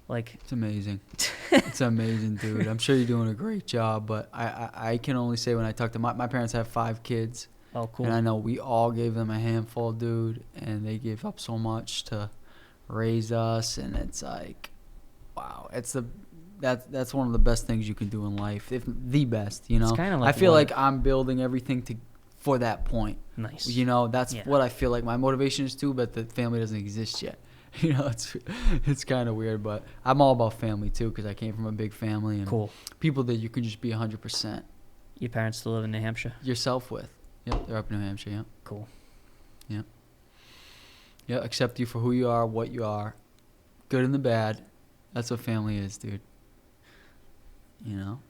[SPEAKER 2] Like,
[SPEAKER 1] It's amazing. It's amazing, dude. I'm sure you're doing a great job, but I can only say when I talk to my parents have 5 kids,
[SPEAKER 2] oh, cool.
[SPEAKER 1] and I know we all gave them a handful, dude, and they gave up so much to raise us, and it's like, wow, that's one of the best things you can do in life, if the best, you know.
[SPEAKER 2] It's kinda like
[SPEAKER 1] I feel
[SPEAKER 2] what-
[SPEAKER 1] like I'm building everything for that point.
[SPEAKER 2] Nice.
[SPEAKER 1] You know, that's
[SPEAKER 2] Yeah.
[SPEAKER 1] what I feel like my motivation is too, but the family doesn't exist yet. You know, it's kind of weird, but I'm all about family too because I came from a big family and
[SPEAKER 2] Cool.
[SPEAKER 1] people that you can just be 100%
[SPEAKER 2] Your parents still live in New Hampshire?
[SPEAKER 1] yourself with. Yep, they're up in New Hampshire. Yep.
[SPEAKER 2] Cool.
[SPEAKER 1] Yeah, accept you for who you are, what you are, good and the bad. That's what family is, dude. You know?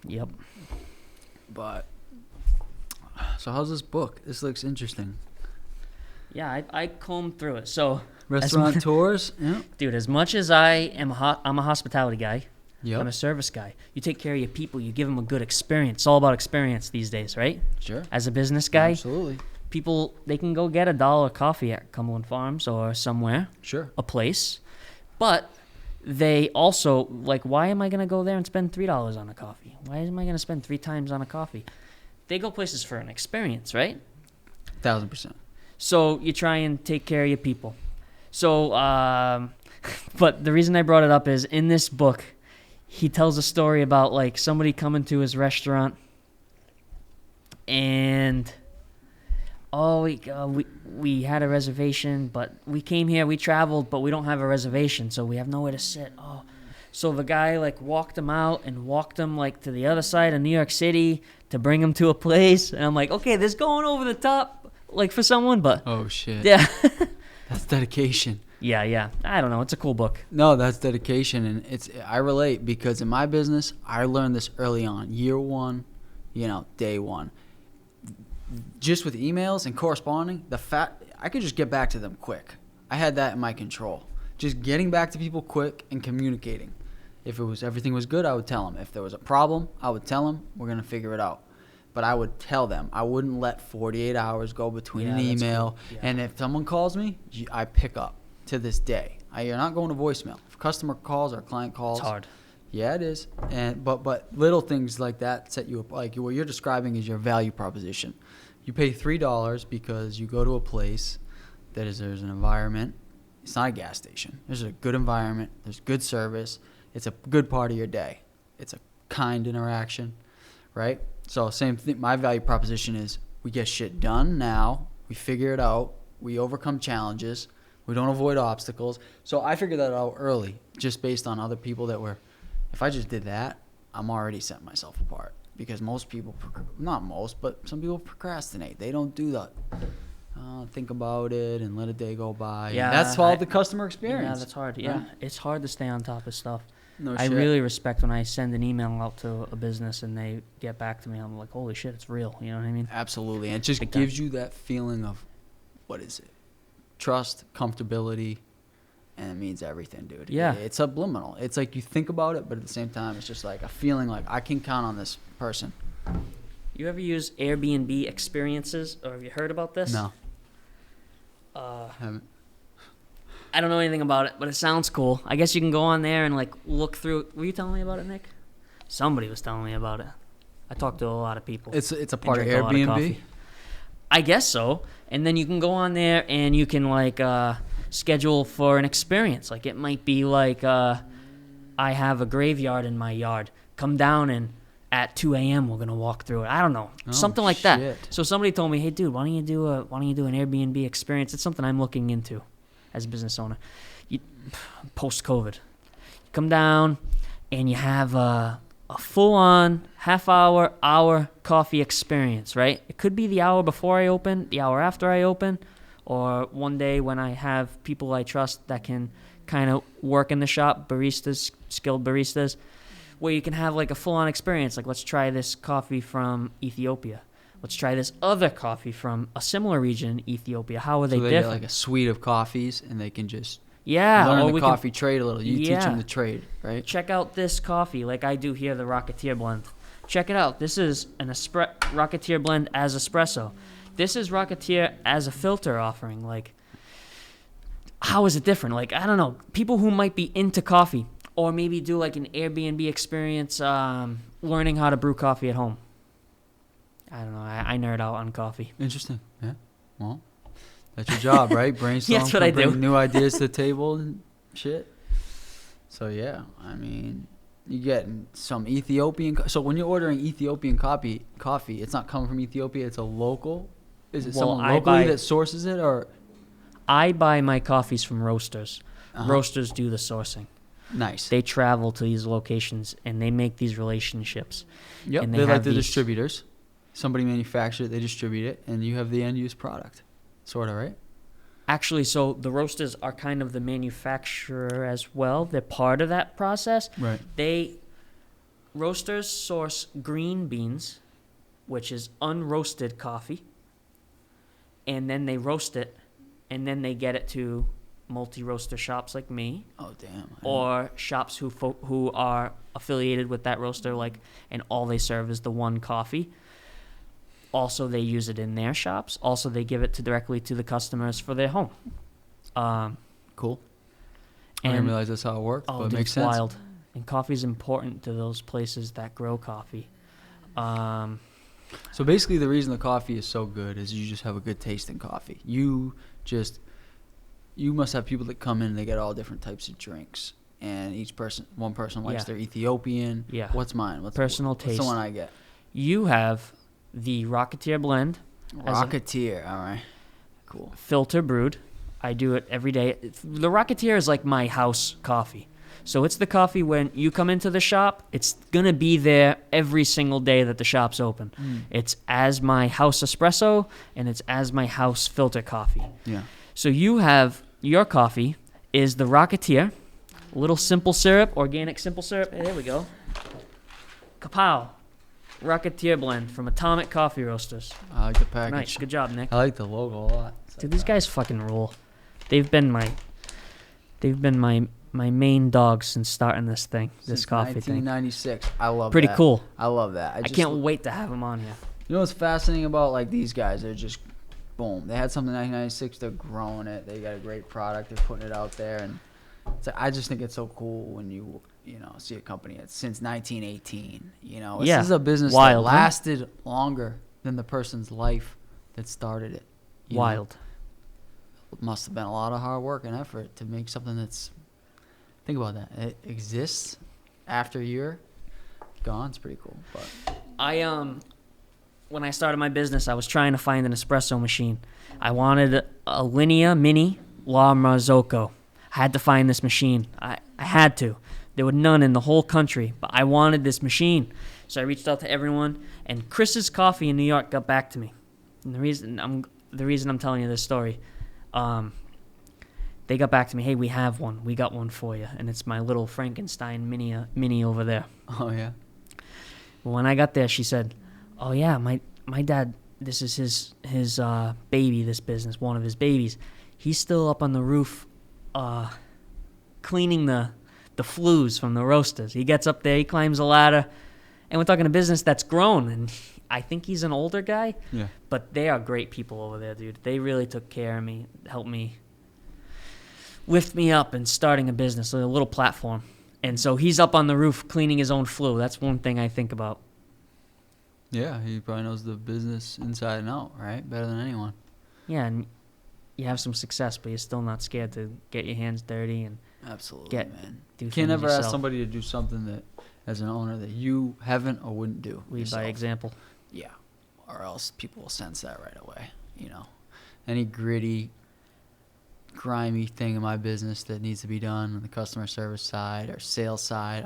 [SPEAKER 2] Yep.
[SPEAKER 1] But, so how's this book? This looks interesting.
[SPEAKER 2] Yeah, I combed through it. So,
[SPEAKER 1] Restaurant tours? Yeah.
[SPEAKER 2] dude, as much as I'm a hospitality guy, I'm a
[SPEAKER 1] Yep.
[SPEAKER 2] service guy. You take care of your people. You give them a good experience. It's all about experience these days, right?
[SPEAKER 1] Sure.
[SPEAKER 2] As a business guy,
[SPEAKER 1] Absolutely.
[SPEAKER 2] people, they can go get $1 coffee at Cumberland Farms or somewhere,
[SPEAKER 1] Sure.
[SPEAKER 2] a place, but they also, like, why am I going to go there and spend $3 on a coffee? Why am I going to spend 3 times on a coffee? They go places for an experience, right?
[SPEAKER 1] 1000%.
[SPEAKER 2] So you try and take care of your people. So, but the reason I brought it up is in this book, he tells a story about like somebody coming to his restaurant and we had a reservation, but we came here, we traveled, but we don't have a reservation, so we have nowhere to sit. Oh, so the guy like walked him out and walked him like to the other side of New York City to bring him to a place, and I'm like, okay, this going over the top like for someone, but
[SPEAKER 1] Oh, shit.
[SPEAKER 2] yeah.
[SPEAKER 1] That's dedication.
[SPEAKER 2] Yeah. I don't know. It's a cool book.
[SPEAKER 1] No, that's dedication, and I relate because in my business, I learned this early on, year 1, day 1. Just with emails and corresponding, I could just get back to them quick. I had that in my control. Just getting back to people quick and communicating. If everything was good, I would tell them. If there was a problem, I would tell them. We're gonna figure it out. But I would tell them. I wouldn't let 48 hours go between
[SPEAKER 2] Yeah,
[SPEAKER 1] an
[SPEAKER 2] that's
[SPEAKER 1] email.
[SPEAKER 2] cool. Yeah.
[SPEAKER 1] And if someone calls me, I pick up to this day. You're not going to voicemail. If a customer calls or a client calls,
[SPEAKER 2] It's hard.
[SPEAKER 1] yeah, it is. But little things like that set you up. Like what you're describing is your value proposition. You pay $3 because you go to a place there's an environment. It's not a gas station. There's a good environment. There's good service. It's a good part of your day. It's a kind interaction, right? So same thing. My value proposition is we get shit done now. We figure it out. We overcome challenges. We don't avoid obstacles. So I figured that out early, just based on other people that were. If I just did that, I'm already setting myself apart. Because most people, not most, but some people procrastinate. They don't do that. Think about it and let a day go by.
[SPEAKER 2] Yeah,
[SPEAKER 1] And that's all the customer experience.
[SPEAKER 2] Yeah, that's hard. Yeah,
[SPEAKER 1] Right?
[SPEAKER 2] it's hard to stay on top of stuff.
[SPEAKER 1] No
[SPEAKER 2] I
[SPEAKER 1] shit.
[SPEAKER 2] really respect when I send an email out to a business and they get back to me. I'm like, holy shit, it's real. You know what I mean?
[SPEAKER 1] Absolutely. And it just
[SPEAKER 2] Big time.
[SPEAKER 1] gives you that feeling of, what is it? Trust, comfortability, and it means everything, dude.
[SPEAKER 2] Yeah.
[SPEAKER 1] It's subliminal. It's like you think about it, but at the same time, it's just like a feeling like I can count on this person.
[SPEAKER 2] You ever use Airbnb experiences, or have you heard about this?
[SPEAKER 1] No. Haven't.
[SPEAKER 2] I don't know anything about it, but it sounds cool. I guess you can go on there and like look through. Were you telling me about it, Nick? Somebody was telling me about it. I talked to a lot of people.
[SPEAKER 1] It's a
[SPEAKER 2] and
[SPEAKER 1] part of
[SPEAKER 2] drink a lot
[SPEAKER 1] Airbnb?
[SPEAKER 2] coffee. I guess so. And then you can go on there and you can like schedule for an experience. Like it might be like I have a graveyard in my yard. Come down and at 2 a.m. we're gonna walk through it. I don't know,
[SPEAKER 1] Oh,
[SPEAKER 2] something like that.
[SPEAKER 1] shit.
[SPEAKER 2] So somebody told me, hey dude, why don't you do an Airbnb experience? It's something I'm looking into as a business owner. Post COVID, you come down and you have a full-on hour coffee experience, right? It could be the hour before I open, the hour after I open, or one day when I have people I trust that can kind of work in the shop, baristas, skilled baristas, where you can have like a full-on experience. Like, let's try this coffee from Ethiopia. Let's try this other coffee from a similar region in Ethiopia. How are they
[SPEAKER 1] So they get
[SPEAKER 2] different?
[SPEAKER 1] like a suite of coffees, and they can just
[SPEAKER 2] Yeah,
[SPEAKER 1] learn
[SPEAKER 2] or
[SPEAKER 1] the
[SPEAKER 2] we
[SPEAKER 1] coffee trade a little. You teach
[SPEAKER 2] Yeah.
[SPEAKER 1] them the trade, right?
[SPEAKER 2] check out this coffee like I do here, the Rocketeer blend. Check it out. This is an Rocketeer blend as espresso. This is Rocketeer as a filter offering. Like, how is it different? Like, I don't know, people who might be into coffee or maybe do like an Airbnb experience, learning how to brew coffee at home. I don't know. I nerd out on coffee.
[SPEAKER 1] Interesting. Yeah. Well, that's your job, right? Brainstorm.
[SPEAKER 2] Yeah, that's what I do.
[SPEAKER 1] Bring new ideas to the table and shit. So yeah, I mean, you get some Ethiopian. So when you're ordering Ethiopian coffee, it's not coming from Ethiopia. It's a local. Is it
[SPEAKER 2] Well,
[SPEAKER 1] someone
[SPEAKER 2] I
[SPEAKER 1] locally
[SPEAKER 2] buy-
[SPEAKER 1] that sources it, or
[SPEAKER 2] I buy my coffees from roasters.
[SPEAKER 1] Uh-huh.
[SPEAKER 2] Roasters do the sourcing.
[SPEAKER 1] nice?
[SPEAKER 2] They travel to these locations and they make these relationships.
[SPEAKER 1] Yep,
[SPEAKER 2] and
[SPEAKER 1] they're
[SPEAKER 2] they
[SPEAKER 1] like
[SPEAKER 2] have
[SPEAKER 1] the
[SPEAKER 2] these-
[SPEAKER 1] distributors. Somebody manufactures it, they distribute it, and you have the end use product, sort of, right?
[SPEAKER 2] Actually, so the roasters are kind of the manufacturer as well. They're part of that process.
[SPEAKER 1] Right.
[SPEAKER 2] Roasters source green beans, which is unroasted coffee, and then they roast it, and then they get it to multi-roaster shops like me,
[SPEAKER 1] Oh damn.
[SPEAKER 2] or shops who are affiliated with that roaster, like, and all they serve is the one coffee. Also, they use it in their shops. Also, they give it directly to the customers for their home.
[SPEAKER 1] Cool. I didn't
[SPEAKER 2] And
[SPEAKER 1] realize that's how it worked,
[SPEAKER 2] oh,
[SPEAKER 1] but it
[SPEAKER 2] dude,
[SPEAKER 1] makes
[SPEAKER 2] it's
[SPEAKER 1] sense.
[SPEAKER 2] wild. And coffee's important to those places that grow coffee.
[SPEAKER 1] So basically, the reason the coffee is so good is you just have a good taste in coffee. You must have people that come in and they get all different types of drinks, and one person likes
[SPEAKER 2] Yeah.
[SPEAKER 1] their Ethiopian.
[SPEAKER 2] Yeah.
[SPEAKER 1] What's mine?
[SPEAKER 2] Personal
[SPEAKER 1] what's
[SPEAKER 2] taste.
[SPEAKER 1] the one I get?
[SPEAKER 2] You have the Rocketeer blend, As a-
[SPEAKER 1] Rocketeer. All right. Cool.
[SPEAKER 2] filter brewed. I do it every day. The Rocketeer is like my house coffee. So it's the coffee when you come into the shop, it's going to be there every single day that the shop's open. It's as my house espresso, and it's as my house filter coffee.
[SPEAKER 1] Yeah.
[SPEAKER 2] So you have your coffee is the Rocketeer, a little simple syrup, organic simple syrup. Hey, there we go. Kapow. Rocketeer blend from Atomic Coffee Roasters.
[SPEAKER 1] I like the package.
[SPEAKER 2] Nice. Good job, Nick.
[SPEAKER 1] I like the logo a lot.
[SPEAKER 2] Dude, these guys fucking rule. They've been my main dogs since starting this thing, this
[SPEAKER 1] Since
[SPEAKER 2] coffee thing.
[SPEAKER 1] 1996. I love
[SPEAKER 2] Pretty
[SPEAKER 1] that.
[SPEAKER 2] cool.
[SPEAKER 1] I love that.
[SPEAKER 2] I can't wait to have them on here.
[SPEAKER 1] You know what's fascinating about like these guys? They're just boom. They had something in 1996. They're growing it. They got a great product. They're putting it out there, and I just think it's so cool when you see a company that's since 1918. This
[SPEAKER 2] Yeah,
[SPEAKER 1] is a business
[SPEAKER 2] wild,
[SPEAKER 1] that
[SPEAKER 2] huh?
[SPEAKER 1] lasted longer than the person's life that started it. you know?
[SPEAKER 2] Wild.
[SPEAKER 1] It must have been a lot of hard work and effort to make something that's. Think about that. It exists after you're gone. It's pretty cool. But
[SPEAKER 2] When I started my business, I was trying to find an espresso machine. I wanted a Linea Mini La Marzocco. I had to find this machine. I had to. There were none in the whole country, but I wanted this machine. So I reached out to everyone, and Chris's Coffee in New York got back to me. And the reason I'm telling you this story, they got back to me. Hey, we have one. We got one for you, and it's my little Frankenstein mini over there.
[SPEAKER 1] oh yeah.
[SPEAKER 2] When I got there, she said, "Oh yeah, my dad. This is his baby. This business, one of his babies. He's still up on the roof, cleaning the flues from the roasters. He gets up there, he climbs a ladder, and we're talking a business that's grown. And I think he's an older guy,
[SPEAKER 1] Yeah.
[SPEAKER 2] but they are great people over there, dude. They really took care of me, helped me, lift me up, and starting a business, a little platform. And so he's up on the roof cleaning his own flue. That's one thing I think about."
[SPEAKER 1] Yeah, he probably knows the business inside and out, right? Better than anyone.
[SPEAKER 2] Yeah, and you have some success, but you're still not scared to get your hands dirty and
[SPEAKER 1] Absolutely, man.
[SPEAKER 2] do
[SPEAKER 1] You
[SPEAKER 2] things
[SPEAKER 1] can't ever ask
[SPEAKER 2] yourself.
[SPEAKER 1] somebody to do something that, as an owner, that you haven't or wouldn't do.
[SPEAKER 2] Lead
[SPEAKER 1] yourself.
[SPEAKER 2] by example.
[SPEAKER 1] Yeah, or else people will sense that right away. Any gritty, grimy thing in my business that needs to be done on the customer service side or sales side,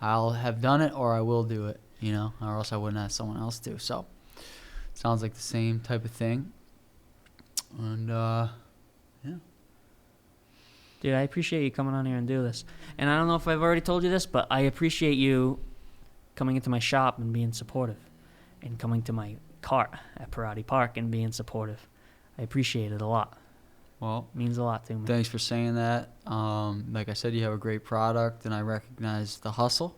[SPEAKER 1] I'll have done it or I will do it. Or else I wouldn't ask someone else to. So, sounds like the same type of thing. And yeah.
[SPEAKER 2] Dude, I appreciate you coming on here and do this. And I don't know if I've already told you this, but I appreciate you coming into my shop and being supportive, and coming to my cart at Parati Park and being supportive. I appreciate it a lot.
[SPEAKER 1] Well,
[SPEAKER 2] It means a lot to me.
[SPEAKER 1] thanks for saying that. Like I said, you have a great product, and I recognize the hustle,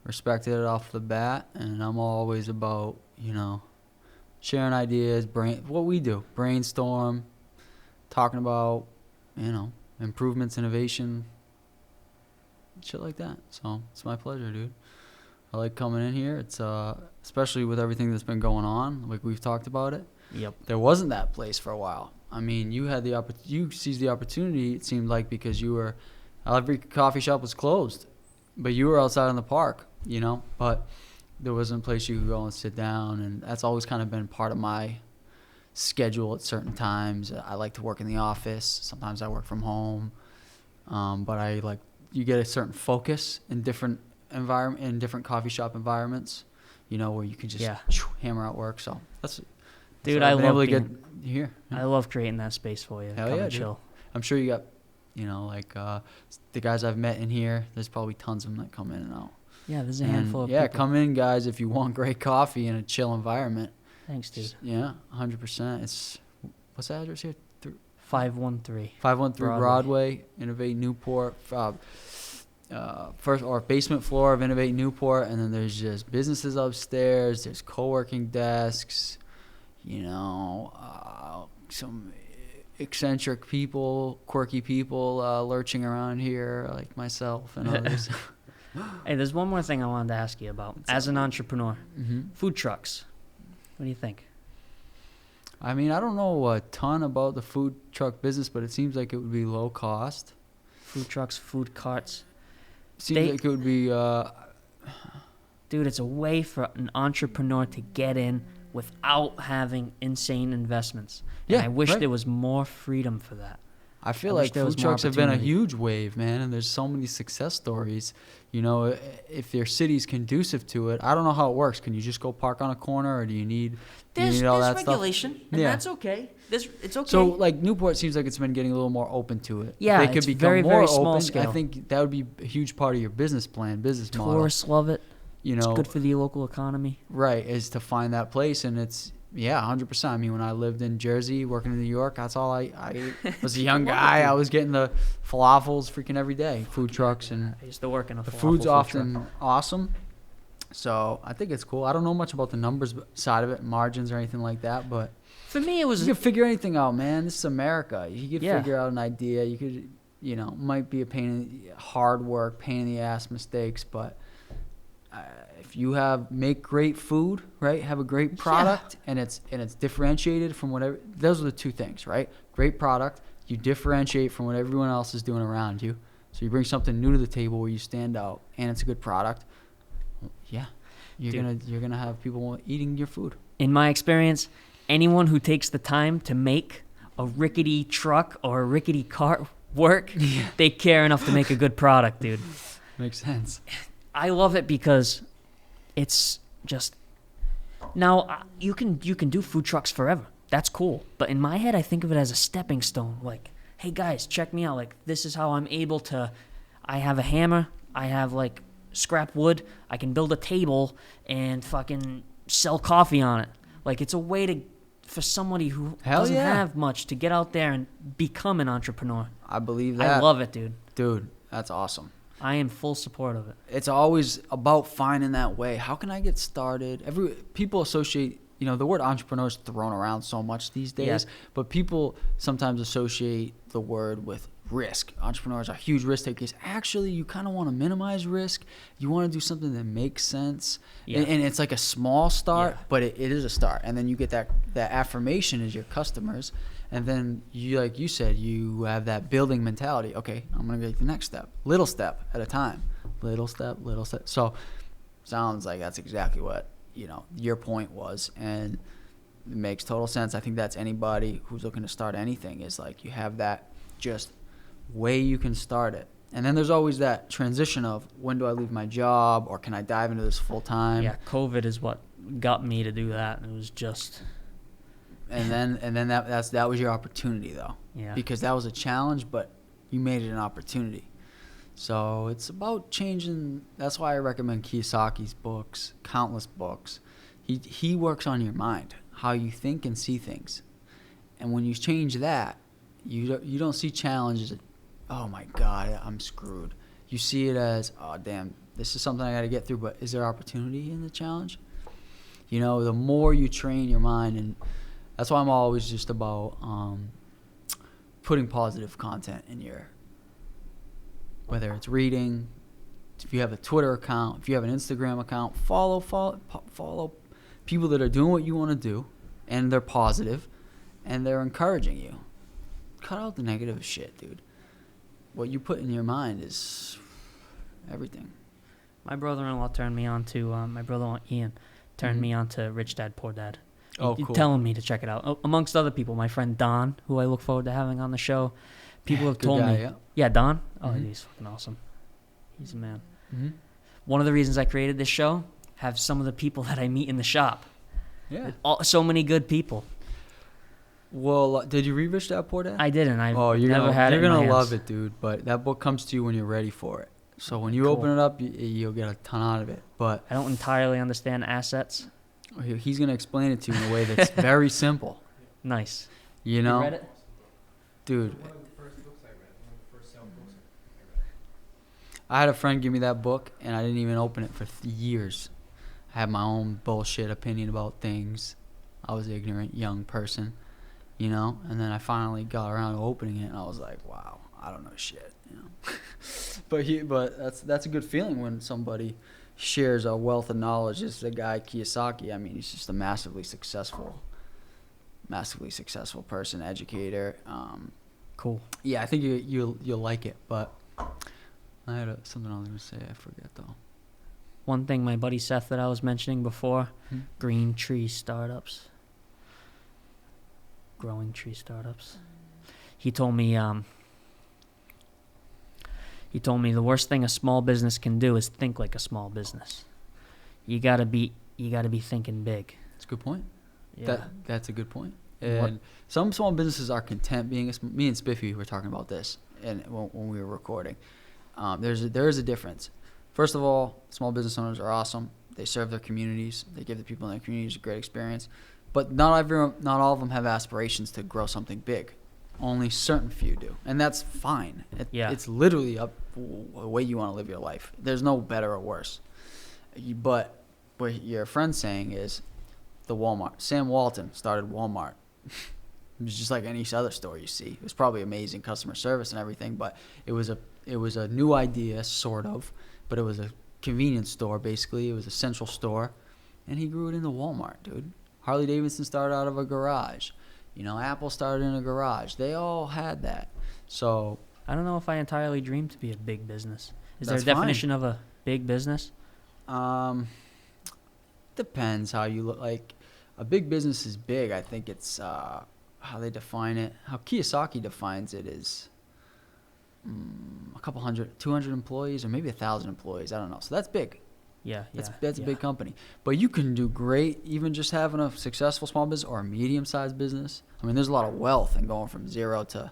[SPEAKER 1] respected it off the bat, and I'm always about, sharing ideas, what we do, brainstorm, talking about improvements, innovation, shit like that. So it's my pleasure, dude. I like coming in here. It's especially with everything that's been going on, like we've talked about it.
[SPEAKER 2] Yep.
[SPEAKER 1] There wasn't that place for a while. I mean, you had you seized the opportunity, it seemed like, because every coffee shop was closed, but you were outside in the park, but there wasn't a place you could go and sit down, and that's always kind of been part of my schedule at certain times. I like to work in the office. Sometimes I work from home, but you get a certain focus in different coffee shop environments, where you can just hammer out work. So that's
[SPEAKER 2] Dude,
[SPEAKER 1] what
[SPEAKER 2] I
[SPEAKER 1] I've been
[SPEAKER 2] love
[SPEAKER 1] able to
[SPEAKER 2] being,
[SPEAKER 1] get here.
[SPEAKER 2] I love creating that space for you.
[SPEAKER 1] Hell
[SPEAKER 2] Come
[SPEAKER 1] yeah,
[SPEAKER 2] and
[SPEAKER 1] dude.
[SPEAKER 2] chill.
[SPEAKER 1] I'm sure you got, the guys I've met in here, there's probably tons of them that come in and out.
[SPEAKER 2] Yeah, there's a
[SPEAKER 1] And
[SPEAKER 2] handful of people.
[SPEAKER 1] come in, guys, if you want great coffee in a chill environment.
[SPEAKER 2] Thanks, dude.
[SPEAKER 1] Yeah, 100%. What's the address here?
[SPEAKER 2] 513.
[SPEAKER 1] 513 Broadway, Innovate Newport. First or basement floor of Innovate Newport, and then there's just businesses upstairs. There's co-working desks, some eccentric people, quirky people lurching around here, like myself and others.
[SPEAKER 2] Hey, there's one more thing I wanted to ask you about. As an entrepreneur,
[SPEAKER 1] Mm-hmm.
[SPEAKER 2] food trucks. What do you think?
[SPEAKER 1] I mean, I don't know a ton about the food truck business, but it seems like it would be low cost.
[SPEAKER 2] Food trucks, food carts.
[SPEAKER 1] Seems like it would be.
[SPEAKER 2] Dude, it's a way for an entrepreneur to get in without having insane investments. And
[SPEAKER 1] Yeah,
[SPEAKER 2] I wish
[SPEAKER 1] right.
[SPEAKER 2] there was more freedom for that.
[SPEAKER 1] I feel
[SPEAKER 2] I wish
[SPEAKER 1] like
[SPEAKER 2] there was
[SPEAKER 1] food
[SPEAKER 2] more
[SPEAKER 1] trucks have been a
[SPEAKER 2] opportunity.
[SPEAKER 1] huge wave, man, and there's so many success stories. If your city's conducive to it, I don't know how it works. Can you just go park on a corner, or do you need all that
[SPEAKER 2] regulation,
[SPEAKER 1] stuff?
[SPEAKER 2] and
[SPEAKER 1] Yeah.
[SPEAKER 2] that's okay. It's okay.
[SPEAKER 1] So, like, Newport seems like it's been getting a little more open to it.
[SPEAKER 2] Yeah,
[SPEAKER 1] If they could
[SPEAKER 2] it's
[SPEAKER 1] become
[SPEAKER 2] very,
[SPEAKER 1] more
[SPEAKER 2] very small
[SPEAKER 1] open,
[SPEAKER 2] scale.
[SPEAKER 1] I think that would be a huge part of your business model.
[SPEAKER 2] Tourists love it.
[SPEAKER 1] You
[SPEAKER 2] It's
[SPEAKER 1] know,
[SPEAKER 2] good for the local economy.
[SPEAKER 1] right, is to find that place, and it's 100%. I mean, when I lived in Jersey, working in New York, that's all I ate. Was a young guy. I was getting the falafels freaking every day, food trucks, and
[SPEAKER 2] I used to work in a
[SPEAKER 1] the
[SPEAKER 2] falafel
[SPEAKER 1] food's
[SPEAKER 2] food
[SPEAKER 1] often
[SPEAKER 2] truck.
[SPEAKER 1] awesome. So I think it's cool. I don't know much about the numbers side of it, margins or anything like that, but
[SPEAKER 2] For me, it was
[SPEAKER 1] you can figure anything out, man. This is America. You could
[SPEAKER 2] Yeah.
[SPEAKER 1] figure out an idea. You could, might be hard work, pain in the ass mistakes, but if you make great food, right? Have a great product, and it's differentiated from whatever. Those are the two things, right? Great product. You differentiate from what everyone else is doing around you. So you bring something new to the table where you stand out, and it's a good product. Yeah, you're gonna have people eating your food.
[SPEAKER 2] in my experience, anyone who takes the time to make a rickety truck or a rickety cart work, they care enough to make a good product, dude.
[SPEAKER 1] Makes sense.
[SPEAKER 2] I love it because it's just now you can do food trucks forever. That's cool. But in my head, I think of it as a stepping stone. Like, hey guys, check me out. Like, this is how I'm able to. I have a hammer. I have like scrap wood. I can build a table and fucking sell coffee on it. Like, it's a way for somebody who doesn't have much to get out there and become an entrepreneur.
[SPEAKER 1] I believe that.
[SPEAKER 2] I love it, dude.
[SPEAKER 1] Dude, that's awesome.
[SPEAKER 2] I am full support of it.
[SPEAKER 1] It's always about finding that way. How can I get started? People associate, the word entrepreneur is thrown around so much these days, but people sometimes associate the word with risk. Entrepreneurs are huge risk takers. Actually, you kind of want to minimize risk. You want to do something that makes sense.
[SPEAKER 2] Yeah.
[SPEAKER 1] And it's like a small start, but it is a start. And then you get that affirmation as your customers. And then you, like you said, you have that building mentality. Okay, I'm going to take the next step. Little step at a time. Little step, little step. So sounds like that's exactly what, your point was. And it makes total sense. I think that's anybody who's looking to start anything is like you have that just way you can start it. And then there's always that transition of when do I leave my job or can I dive into this full time?
[SPEAKER 2] Yeah, COVID is what got me to do that. It was just...
[SPEAKER 1] And then that was your opportunity though.
[SPEAKER 2] Yeah.
[SPEAKER 1] Because that was a challenge, but you made it an opportunity. So it's about changing. That's why I recommend Kiyosaki's books, countless books. He works on your mind, how you think and see things. And when you change that, you don't see challenges as, oh my God, I'm screwed. You see it as, oh damn, this is something I got to get through, but is there opportunity in the challenge? The more you train your mind, and that's why I'm always just about putting positive content in your, whether it's reading, if you have a Twitter account, if you have an Instagram account, follow people that are doing what you want to do, and they're positive, and they're encouraging you. Cut out the negative shit, dude. What you put in your mind is everything.
[SPEAKER 2] My brother-in-law turned me on to, my brother-in-law Ian turned me on to Rich Dad, Poor Dad.
[SPEAKER 1] Oh,
[SPEAKER 2] He's
[SPEAKER 1] cool.
[SPEAKER 2] telling me to check it out. Amongst other people, my friend Don, who I look forward to having on the show. People have
[SPEAKER 1] Good
[SPEAKER 2] told
[SPEAKER 1] guy,
[SPEAKER 2] me.
[SPEAKER 1] yeah.
[SPEAKER 2] Yeah, Don? Oh,
[SPEAKER 1] Mhm.
[SPEAKER 2] he's fucking awesome. He's a man.
[SPEAKER 1] Mm-hmm.
[SPEAKER 2] One of the reasons I created this show, have some of the people that I meet in the shop.
[SPEAKER 1] Yeah.
[SPEAKER 2] So many good people.
[SPEAKER 1] Well, did you read Rich Dad Poor Dad?
[SPEAKER 2] I didn't. I've
[SPEAKER 1] you're
[SPEAKER 2] never
[SPEAKER 1] gonna,
[SPEAKER 2] had it
[SPEAKER 1] You're
[SPEAKER 2] in my
[SPEAKER 1] gonna love
[SPEAKER 2] hands.
[SPEAKER 1] it, dude. But that book comes to you when you're ready for it. So when you
[SPEAKER 2] Cool.
[SPEAKER 1] open it up, you'll get a ton out of it. But
[SPEAKER 2] I don't entirely understand assets.
[SPEAKER 1] he's gonna explain it to you in a way that's very simple.
[SPEAKER 2] Nice.
[SPEAKER 1] You know,
[SPEAKER 2] read it?
[SPEAKER 1] dude.
[SPEAKER 3] One of the first books I read, one of the first self-books I read.
[SPEAKER 1] I had a friend give me that book, and I didn't even open it for years. I had my own bullshit opinion about things. I was an ignorant young person, you know. And then I finally got around to opening it, and I was like, "Wow, I don't know shit," you know. but that's a good feeling when somebody shares a wealth of knowledge. This is a guy Kiyosaki. I mean, he's just a massively successful person, educator.
[SPEAKER 2] Cool.
[SPEAKER 1] Yeah, I think you'll like it. But I had something I was gonna say. I forget though.
[SPEAKER 2] One thing my buddy Seth that I was mentioning before,
[SPEAKER 1] Hmm?
[SPEAKER 2] green tree startups. Growing tree startups. He told me the worst thing a small business can do is think like a small business. You gotta be thinking big.
[SPEAKER 1] That's a good point.
[SPEAKER 2] Yeah.
[SPEAKER 1] That's a good point.
[SPEAKER 2] What-
[SPEAKER 1] And some small businesses are content being me and Spiffy were talking about this, and when we were recording, there is a difference. First of all, small business owners are awesome. They serve their communities. They give the people in their communities a great experience. But not all of them have aspirations to grow something big. Only certain few do, and that's fine.
[SPEAKER 2] Yeah.
[SPEAKER 1] It's literally up the way you want to live your life. There's no better or worse. But what your friend's saying is the Walmart. Sam Walton started Walmart. It was just like any other store you see. It was probably amazing customer service and everything, but it was a new idea, sort of. But it was a convenience store, basically. It was a central store, and he grew it into Walmart, dude. Harley Davidson started out of a garage. You know, Apple started in a garage. They all had that. So
[SPEAKER 2] I don't know if I entirely dreamed to be a big business. Is
[SPEAKER 1] That's
[SPEAKER 2] there a
[SPEAKER 1] fine.
[SPEAKER 2] definition of a big business?
[SPEAKER 1] depends how you look. Like a big business is big. I think it's how they define it. How Kiyosaki defines it is a couple hundred, 200 employees, or maybe 1,000 employees. I don't know. So that's big.
[SPEAKER 2] Yeah,
[SPEAKER 1] That's a big company. But you can do great even just having a successful small business or a medium-sized business. I mean, there's a lot of wealth in going from 0 to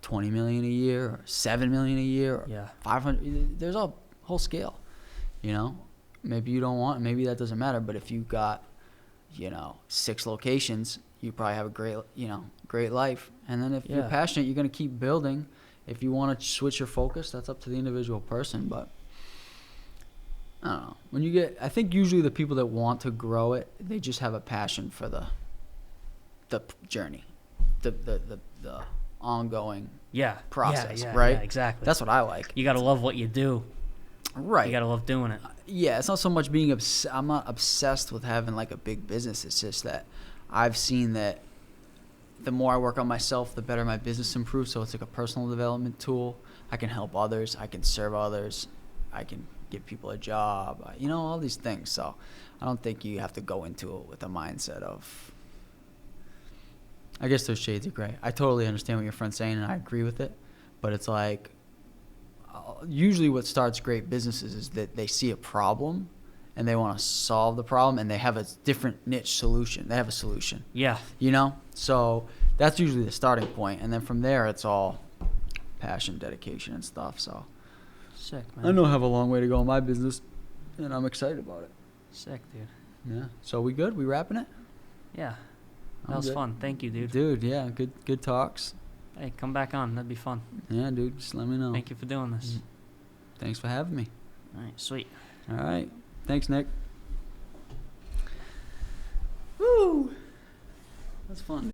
[SPEAKER 1] 20 million a year or 7 million a year or
[SPEAKER 2] Yeah.
[SPEAKER 1] 500. There's a whole scale, you know. Maybe you don't want, maybe that doesn't matter, but if you got, 6 locations, you probably have a great life. And then if you're
[SPEAKER 2] Yeah.
[SPEAKER 1] passionate, you're going to keep building. If you want to switch your focus, that's up to the individual person, but I don't know. I think usually the people that want to grow it, they just have a passion for the journey, the ongoing
[SPEAKER 2] Yeah.
[SPEAKER 1] process,
[SPEAKER 2] yeah,
[SPEAKER 1] right?
[SPEAKER 2] Yeah, exactly.
[SPEAKER 1] That's what I like.
[SPEAKER 2] You gotta love what you do.
[SPEAKER 1] Right.
[SPEAKER 2] You gotta love doing it.
[SPEAKER 1] Yeah, it's not so much being I'm not obsessed with having like a big business. It's just that I've seen that the more I work on myself, the better my business improves. So it's like a personal development tool. I can help others. I can serve others. I can give people a job. All these things. So I don't think you have to go into it with a mindset of. I guess there's shades of gray. I totally understand what your friend's saying, and I agree with it. But it's like, usually what starts great businesses is that they see a problem, and they want to solve the problem, and they have a different niche solution. They have a solution.
[SPEAKER 2] Yeah.
[SPEAKER 1] So that's usually the starting point, and then from there it's all passion, dedication, and stuff. So
[SPEAKER 2] Sick, man.
[SPEAKER 1] I know I have a long way to go in my business, and I'm excited about it.
[SPEAKER 2] Sick, dude.
[SPEAKER 1] Yeah. So we good? We wrapping it?
[SPEAKER 2] Yeah. That
[SPEAKER 1] I'm
[SPEAKER 2] was
[SPEAKER 1] good.
[SPEAKER 2] fun. Thank you, dude.
[SPEAKER 1] Dude, yeah, good talks.
[SPEAKER 2] Hey, come back on. That'd be fun.
[SPEAKER 1] Yeah, dude, just let me know.
[SPEAKER 2] Thank you for doing this.
[SPEAKER 1] Thanks for having me.
[SPEAKER 2] All right, sweet.
[SPEAKER 1] All right. Thanks, Nick. Woo! That's fun.